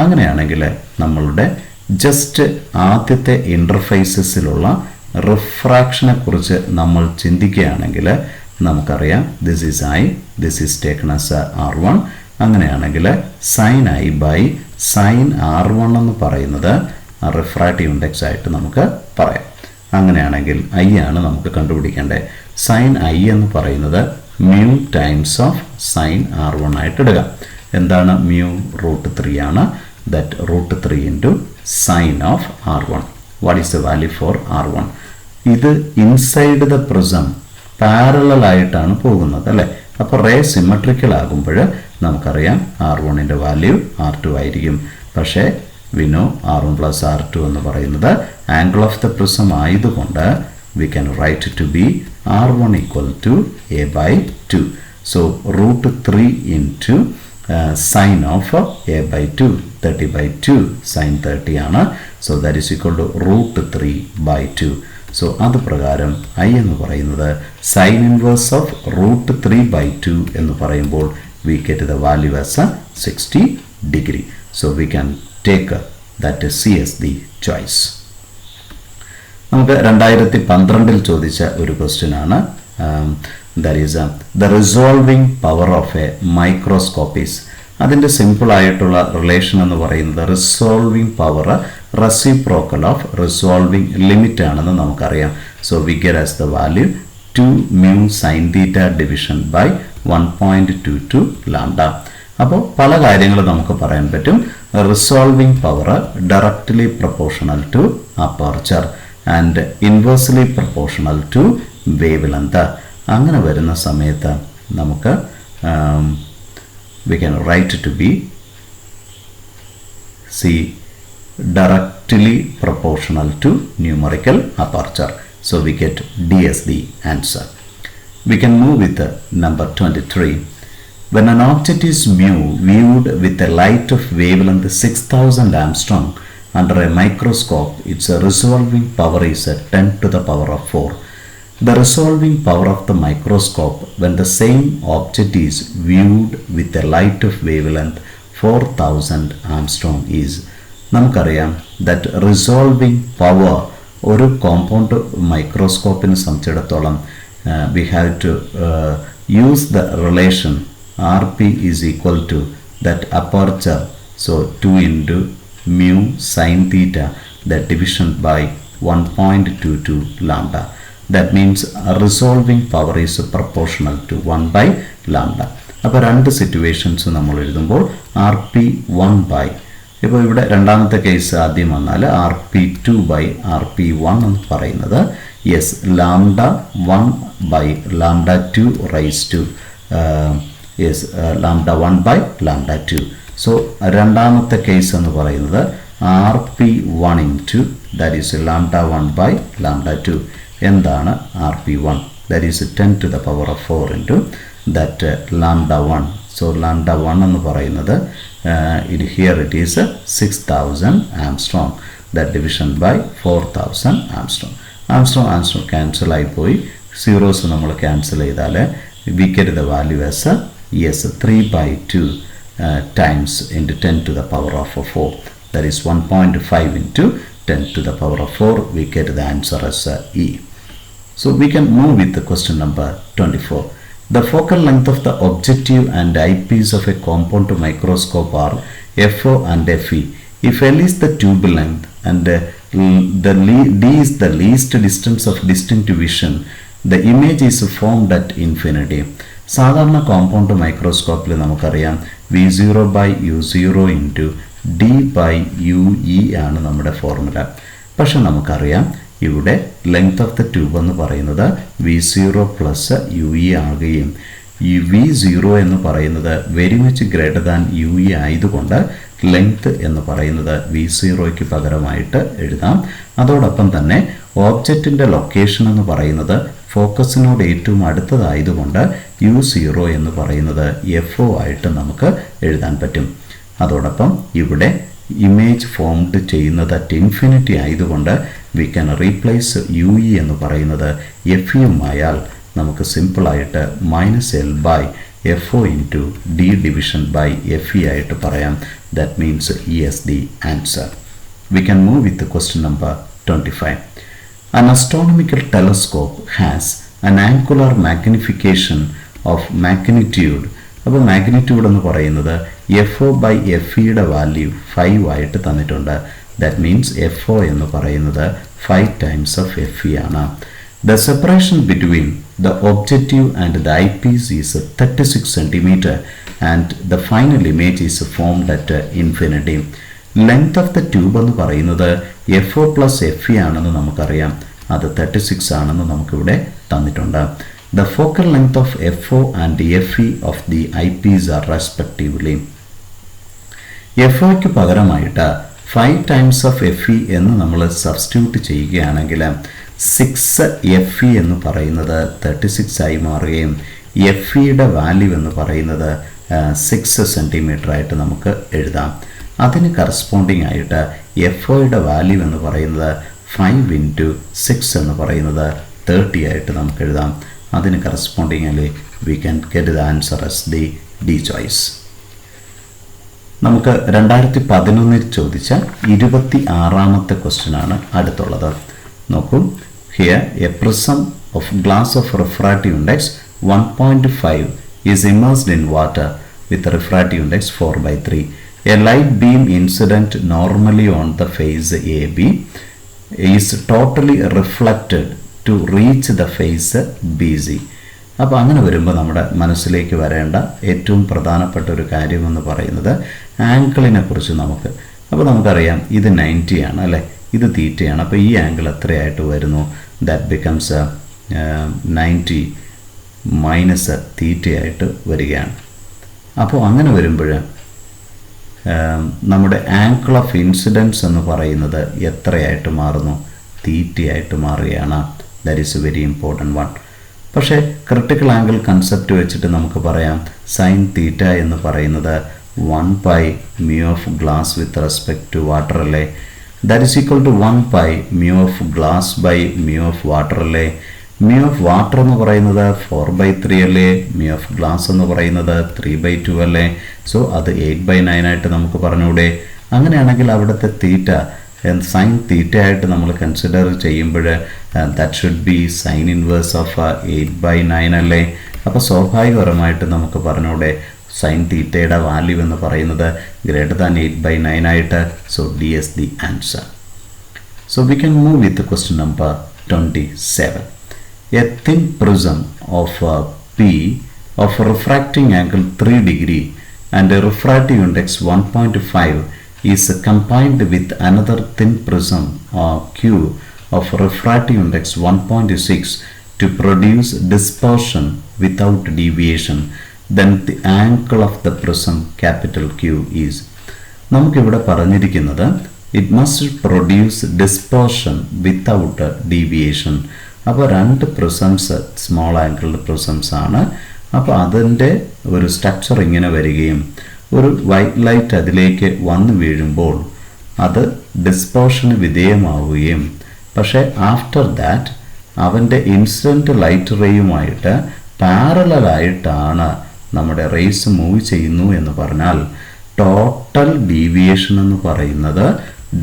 അങ്ങനെയാണെങ്കിൽ നമ്മളുടെ ജസ്റ്റ് ആദ്യത്തെ ഇൻ്റർഫേസസിലുള്ള റിഫ്രാക്ഷനെ കുറിച്ച് നമ്മൾ ചിന്തിക്കുകയാണെങ്കിൽ നമുക്കറിയാം this is I, this is taken as R1. അങ്ങനെയാണെങ്കിൽ sine i by sine R1 എന്ന് പറയുന്നത് റിഫ്രാക്റ്റീവ് ഇൻഡെക്സ് ആയിട്ട് നമുക്ക് പറയാം. അങ്ങനെയാണെങ്കിൽ ഐ ആണ് നമുക്ക് കണ്ടുപിടിക്കേണ്ടത്. സൈൻ ഐ എന്ന് പറയുന്നത് mu times of sine R1 ആയിട്ട് ഇടുക. എന്താണ് മ്യൂ? √3 ആണ്. That √3 into sine of R1. What is the value for R1? ഇത് ഇൻസൈഡ് ദ പ്രിസം പാരലൽ ആയിട്ടാണ് പോകുന്നത് അല്ലേ. അപ്പോൾ റേ സിമെട്രിക്കൽ ആകുമ്പോൾ നമുക്കറിയാം R1ൻ്റെ വാല്യൂ R2 ആയിരിക്കും. പക്ഷേ we know R1 plus R2 എന്ന് പറയുന്നത് ആംഗിൾ ഓഫ് ദ പ്രിസം ആയതുകൊണ്ട് we can write it to be R1 equal to A by 2. So root 3 into sine of A by 2, 30 by 2 sine 30 ആണ്. So that is equal to root 3 by 2. So അത് പ്രകാരം I എന്ന് പറയുന്നത് sin inverse of root 3 by 2 എന്ന് പറയുമ്പോൾ we get the value as 60 degree. So we can take that C as the choice. നമുക്ക് 2012 ചോദിച്ച ഒരു ക്വസ്റ്റ്യൻ ആണ്. That is the resolving power of a microscope is. അതിൻ്റെ സിമ്പിൾ ആയിട്ടുള്ള റിലേഷൻ എന്ന് പറയുന്നത് resolving power reciprocal of resolving limit ആണെന്ന് നമുക്കറിയാം. So we get as the value 2 mu sin theta division by 1.22 lambda. അപ്പോൾ പല കാര്യങ്ങളും നമുക്ക് പറയാൻ പറ്റും. Resolving power directly proportional to aperture and inversely proportional to wave length. അങ്ങനെ വരുന്ന സമയത്ത് നമുക്ക് we can write it to be C directly proportional to numerical aperture. So we get D as the answer. We can move with number 23. When an object is viewed with a light of wavelength 6000 Armstrong under a microscope, its resolving power is 10 to the power of 4. The resolving power of the microscope when the same object is viewed with a light of wavelength 4000 Armstrong is. നമുക്കറിയാം that resolving power ഒരു കോമ്പൗണ്ട് മൈക്രോസ്കോപ്പിനെ സംബന്ധിച്ചിടത്തോളം we have to use the relation RP is equal to that aperture. So 2 into mu sin theta, that division by 1.22 lambda. That means resolving power is proportional to 1 by lambda. അപ്പോൾ രണ്ട് സിറ്റുവേഷൻസ് നമ്മൾ എഴുതുമ്പോൾ RP1 by, ഇപ്പോൾ ഇവിടെ രണ്ടാമത്തെ കേസ് ആദ്യം വന്നാൽ RP2 by RP1 എന്ന് പറയുന്നത് yes lambda 1 by lambda 2 raise to lambda 1 by lambda 2. So രണ്ടാമത്തെ കേസ് എന്ന് പറയുന്നത് RP1 into that is lambda 1 by lambda 2. എന്താണ് RP1? That is 10 to the power of 4 into that lambda 1. So lambda 1 എന്ന് പറയുന്നത് here it is 6000 Armstrong. That division by 4000 Armstrong. Armstrong cancel ആയി പോയി. സീറോസ് നമ്മൾ ക്യാൻസൽ ചെയ്താൽ we get the value as 3 by 2 times into 10 to the power of 4. That is 1.5 into 10 to the power of 4. We get the answer as E. So we can move with the question number 24. The focal length of the objective and eyepiece of a compound microscope are FO and FE. If L is the tube length and D is the least distance of distinct vision, the image is formed at infinity. സാധാരണ കോമ്പൗണ്ട് മൈക്രോസ്കോപ്പിൽ നമുക്കറിയാം V0 by U0 into D by UE ആണ് നമ്മുടെ ഫോർമുല. പക്ഷെ നമുക്കറിയാം ഇവിടെ ലെങ്ത് ഓഫ് ദ ട്യൂബ് എന്ന് പറയുന്നത് V0 പ്ലസ് UE ആകുകയും ഈ V0 എന്ന് പറയുന്നത് very much greater than UE ആയതുകൊണ്ട് ലെങ്ത് എന്ന് പറയുന്നത് V0യ്ക്ക് പകരമായിട്ട് എഴുതാം. അതോടൊപ്പം തന്നെ ഓബ്ജക്റ്റിൻ്റെ ലൊക്കേഷൻ എന്ന് പറയുന്നത് ഫോക്കസിനോട് ഏറ്റവും അടുത്തതായതുകൊണ്ട് U0 എന്ന് പറയുന്നത് FO ആയിട്ട് നമുക്ക് എഴുതാൻ പറ്റും. അതോടൊപ്പം ഇവിടെ ഇമേജ് ഫോംഡ് ചെയ്യുന്നത് അറ്റ് ഇൻഫിനിറ്റി ആയതുകൊണ്ട് വി ക്യാൻ റീപ്ലേസ് UE എന്ന് പറയുന്നത് FEയുമായാൽ നമുക്ക് സിമ്പിളായിട്ട് -L by FO into D division by FE ആയിട്ട് പറയാം. That means E as the answer. We can move with the question number 25. An astronomical telescope has an angular magnification of magnitude. അപ്പോൾ മാഗ്നിറ്റ്യൂഡ് എന്ന് പറയുന്നത് FO by FEയുടെ വാല്യൂ 5 ആയിട്ട് തന്നിട്ടുണ്ട്. ദാറ്റ് മീൻസ് FO എന്ന് പറയുന്നത് 5 times of FE ആണ്. The separation between the objective and the eyepiece is 36 cm and the final image is formed at infinity. Length of the tube എന്ന് പറയുന്നത് FO plus FE ആണെന്ന് നമുക്കറിയാം. അത് 36 ആണെന്ന് നമുക്കിവിടെ തന്നിട്ടുണ്ട്. The focal length of FO and FE of the eyepiece are respectively. FOയ്ക്ക് പകരമായിട്ട് 5 times of FE എന്ന് നമ്മൾ സബ്സ്റ്റിറ്റ്യൂട്ട് ചെയ്യുകയാണെങ്കിൽ 6 FE എന്ന് പറയുന്നത് 36 ആയി മാറുകയും FEയുടെ വാല്യൂ എന്ന് പറയുന്നത് 6 സെൻറ്റിമീറ്റർ ആയിട്ട് നമുക്ക് എഴുതാം. അതിന് കറസ്പോണ്ടിങ് ആയിട്ട് FOയുടെ വാല്യൂ എന്ന് പറയുന്നത് 5 into 6 എന്ന് പറയുന്നത് 30 ആയിട്ട് നമുക്ക് എഴുതാം. അതിന് corresponding we can get the answer as the D choice. നമുക്ക് 2011 ചോദിച്ച 26ാമത്തെ ക്വസ്റ്റ്യൻ ആണ് അടുത്തുള്ളത്. നോക്കൂ, here a prism of glass of refractive index 1.5 is immersed in water with a refractive index 4/3. A light beam incident normally on the face AB is totally reflected to reach the face BC. അപ്പോൾ അങ്ങനെ വരുമ്പോൾ നമ്മുടെ മനസ്സിലേക്ക് വരേണ്ട ഏറ്റവും പ്രധാനപ്പെട്ട ഒരു കാര്യമെന്ന് പറയുന്നത് ആംഗിളിനെ കുറിച്ച് അപ്പോൾ നമുക്കറിയാം ഇത് 90 ആണ് അല്ലേ, ഇത് തീറ്റയാണ്. അപ്പോൾ ഈ ആംഗിൾ എത്രയായിട്ട് വരുന്നു? ദാറ്റ് ബിക്കംസ് 90 മൈനസ് തീറ്റയായിട്ട് വരികയാണ്. അപ്പോൾ അങ്ങനെ വരുമ്പോൾ നമ്മുടെ ആംഗിൾ ഓഫ് ഇൻസിഡൻസ് എന്ന് പറയുന്നത് എത്രയായിട്ട് മാറുന്നു? തീറ്റയായിട്ട് മാറുകയാണ്. That is A very important one. പക്ഷേ ക്രിട്ടിക്കൽ ആംഗിൾ കൺസെപ്റ്റ് വെച്ചിട്ട് നമുക്ക് പറയാം സൈൻ തീറ്റ എന്ന് പറയുന്നത് 1 mu of glass with respect to water അല്ലേ, that is equal to 1 mu of glass by mu of water അല്ലേ. mu of water എന്ന് പറയുന്നത് 4/3 അല്ലേ, mu of glass എന്ന് പറയുന്നത് 3/2 അല്ലേ. സോ അത് 8/9 ആയിട്ട് നമുക്ക് പറഞ്ഞൂടെ? അങ്ങനെയാണെങ്കിൽ അവിടുത്തെ തീറ്റ സൈൻ തീറ്റ ആയിട്ട് നമ്മൾ കൺസിഡർ ചെയ്യുമ്പോൾ that should B sine inverse of 8/9 അല്ലേ. അപ്പോൾ സ്വാഭാവികപരമായിട്ട് നമുക്ക് പറഞ്ഞൂടെ സൈൻ തീറ്റയുടെ വാല്യൂ എന്ന് പറയുന്നത് ഗ്രേറ്റർ ദാൻ 8/9 ആയിട്ട്. So D S the answer. So we can move with question number 27. A thin prism of P of refracting angle 3 degree and a refractive index 1.5 is combined with another thin prism Q of refractive index 1.6 to produce dispersion without deviation. Then the angle of the prism capital Q is. നമുക്കിവിടെ പറഞ്ഞിരിക്കുന്നത് it must produce dispersion without deviation. അപ്പോൾ 2 പ്രിസംസ് സ്മോൾ ആംഗിൾഡ് പ്രിസംസ് ആണ്. അപ്പോൾ അതിൻ്റെ ഒരു സ്ട്രക്ചർ ഇങ്ങനെ വരികയും ഒരു വൈറ്റ് ലൈറ്റ് അതിലേക്ക് വന്നു വീഴുമ്പോൾ അത് ഡിസ്പേർഷന് വിധേയമാവുകയും പക്ഷേ ആഫ്റ്റർ ദാറ്റ് അവൻ്റെ ഇൻസിഡൻറ്റ് ലൈറ്റ് റേയുമായിട്ട് പാരലലായിട്ടാണ് നമ്മുടെ റേസ് മൂവ് ചെയ്യുന്നു എന്ന് പറഞ്ഞാൽ ടോട്ടൽ ഡീവിയേഷൻ എന്ന് പറയുന്നത്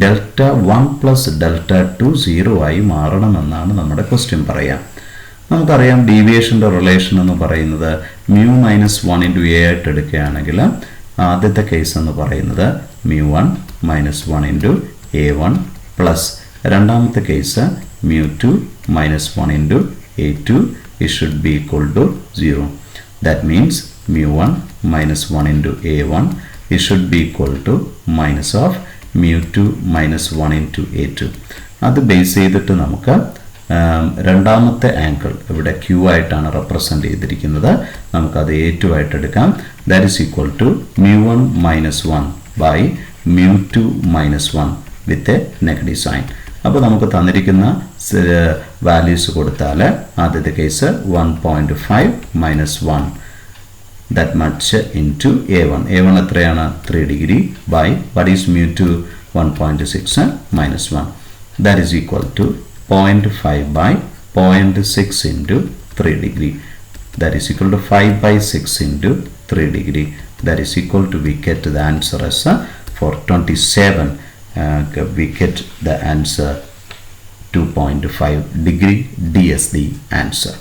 Δ1 + Δ2 0 ആയി മാറണമെന്നാണ് നമ്മുടെ ക്വസ്റ്റ്യൻ പറയാം. നമുക്കറിയാം ഡീവിയേഷൻ്റെ റിലേഷൻ എന്ന് പറയുന്നത് μ-1 × a ആയിട്ട് എടുക്കുകയാണെങ്കിൽ ആദ്യത്തെ കേസ് എന്ന് പറയുന്നത് μ1 - 1 × a1 പ്ലസ് രണ്ടാമത്തെ case μ2 - 1 × a2 it should be equal to 0. That means μ1 - 1 × a1 it should be equal to minus of μ2 - 1 × a2. അത് ബേസ് ചെയ്തിട്ട് നമുക്ക് രണ്ടാമത്തെ ആംഗിൾ ഇവിടെ Q ആയിട്ടാണ് റെപ്രസെൻ്റ് ചെയ്തിരിക്കുന്നത്. നമുക്കത് A2 ആയിട്ട് എടുക്കാം. That is equal to μ1 - 1 by μ2 - 1 with a negative sign. അപ്പോൾ നമുക്ക് തന്നിരിക്കുന്ന വാല്യൂസ് കൊടുത്താൽ ആദ്യത്തെ case 1.5 - 1 that much into a1. a1 എത്രയാണ്? 3 degree by what is μ2? 1.6 minus 1. That is equal to 0.5 by 0.6 into 3 degree. That is equal to 5/6 into 3 degree. That is equal to, we get the answer as for 27. We get the answer 2.5 degree. D is the answer.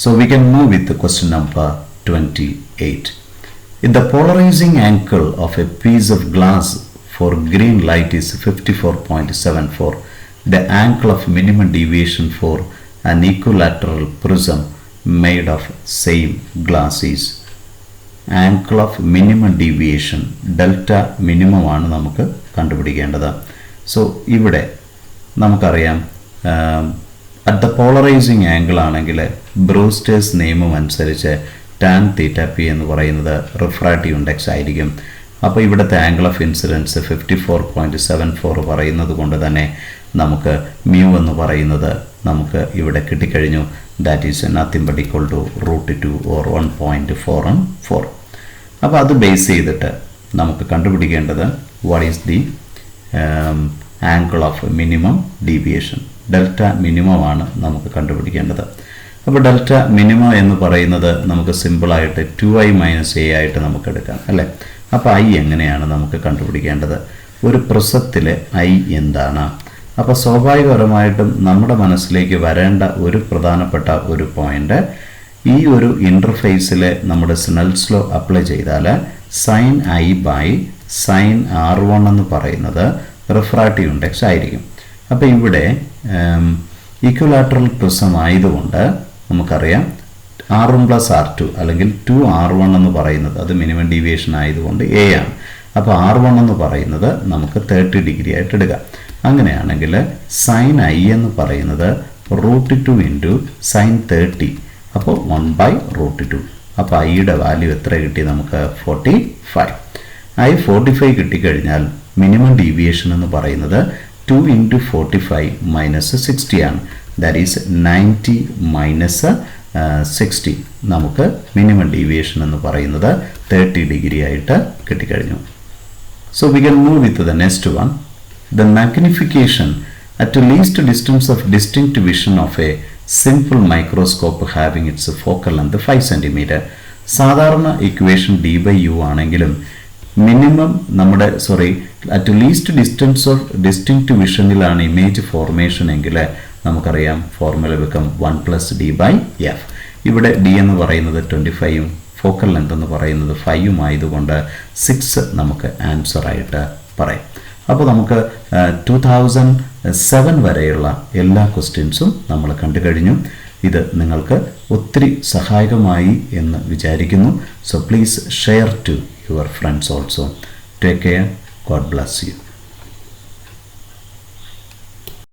So we can move with the question number 28. If the polarizing angle of a piece of glass for green light is 54.74, the angle of minimum deviation for an equilateral prism made of same glass is. Angle of minimum deviation delta minimum ആണ് നമുക്ക് കണ്ടുപിടിക്കേണ്ടത്. സോ ഇവിടെ നമുക്കറിയാം അറ്റ് ദ പോളറൈസിങ് ആംഗിൾ ആണെങ്കിൽ ബ്രൂസ്റ്റേഴ്സ് നിയമം അനുസരിച്ച് ടാൻ തീറ്റ പി എന്ന് പറയുന്നത് റിഫ്രാക്റ്റീവ് ഇൻഡെക്സ് ആയിരിക്കും. അപ്പോൾ ഇവിടുത്തെ ആംഗിൾ ഓഫ് ഇൻസിഡൻസ് 54.74 പറയുന്നത് കൊണ്ട് തന്നെ നമുക്ക് മ്യൂ എന്ന് പറയുന്നത് നമുക്ക് ഇവിടെ കിട്ടിക്കഴിഞ്ഞു. That is nothing but equal to √2 or 1.414. അപ്പോൾ അത് ബേസ് ചെയ്തിട്ട് നമുക്ക് കണ്ടുപിടിക്കേണ്ടത് what is the angle of minimum deviation. Delta minimum ആണ് നമുക്ക് കണ്ടുപിടിക്കേണ്ടത്. അപ്പോൾ ഡെൽറ്റ മിനിമം എന്ന് പറയുന്നത് നമുക്ക് സിമ്പിളായിട്ട് 2i - a ആയിട്ട് നമുക്ക് എടുക്കാം അല്ലേ. അപ്പോൾ ഐ എങ്ങനെയാണ് നമുക്ക് കണ്ടുപിടിക്കേണ്ടത്? ഒരു പ്രിസത്തിലെ ഐ എന്താണ്? അപ്പോൾ സ്വാഭാവികപരമായിട്ടും നമ്മുടെ മനസ്സിലേക്ക് വരേണ്ട ഒരു പ്രധാനപ്പെട്ട ഒരു പോയിന്റ്, ഈ ഒരു ഇൻ്റർഫേസിൽ നമ്മുടെ സ്നെൽസ് ലോ അപ്ലൈ ചെയ്താൽ sin i ബൈ sin r1 എന്ന് പറയുന്നത് റിഫ്രാക്റ്റീവ് ഇൻഡെക്സ് ആയിരിക്കും. അപ്പോൾ ഇവിടെ ഈക്വലാറ്ററൽ പ്രിസം ആയതുകൊണ്ട് നമുക്കറിയാം R1 + R2 അല്ലെങ്കിൽ 2R1 എന്ന് പറയുന്നത് അത് മിനിമം ഡീവിയേഷൻ ആയതുകൊണ്ട് എ ആണ്. അപ്പോൾ R1 എന്ന് പറയുന്നത് നമുക്ക് 30 ഡിഗ്രി ആയിട്ട് എടുക്കാം. അങ്ങനെയാണെങ്കിൽ sin i എന്ന് പറയുന്നത് √2 ഇൻറ്റു sin 30, അപ്പോൾ 1/√2. അപ്പോൾ ഐയുടെ വാല്യൂ എത്ര കിട്ടി നമുക്ക്? 45. ഐ 45 കിട്ടിക്കഴിഞ്ഞാൽ മിനിമം ഡീവിയേഷൻ എന്ന് പറയുന്നത് 2 ഇൻറ്റു 45 - 60 ആണ്. That is 90 - 60. നമുക്ക് മിനിമം ഡീവിയേഷൻ എന്ന് പറയുന്നത് 30 ഡിഗ്രി ആയിട്ട് കിട്ടിക്കഴിഞ്ഞു. So we can move with the next one. The magnification at least distance of distinct vision of a simple microscope having its focal length 5 cm. സാധാരണ ഇക്വേഷൻ d/u ആണെങ്കിലും മിനിമം നമ്മുടെ at least distance of distinct വിഷനിലാണ് ഇമേജ് ഫോർമേഷൻ എങ്കിൽ നമുക്കറിയാം ഫോർമുല വെക്കാം 1 + d/f. ഇവിടെ d എന്ന് പറയുന്നത് 25ഉം ഫോക്കൽ ലെങ്ത് എന്ന് പറയുന്നത് 5ഉം ആയതുകൊണ്ട് 6 നമുക്ക് ആൻസർ ആയിട്ട് പറയാം. അപ്പോൾ നമുക്ക് 2007 വരെയുള്ള എല്ലാ ക്വസ്റ്റ്യൻസും നമ്മൾ കണ്ടു കഴിഞ്ഞു. ഇത് നിങ്ങൾക്ക് ഒത്തിരി സഹായകമായി എന്ന് വിചാരിക്കുന്നു. So please share to your friends also. Take care. God bless U.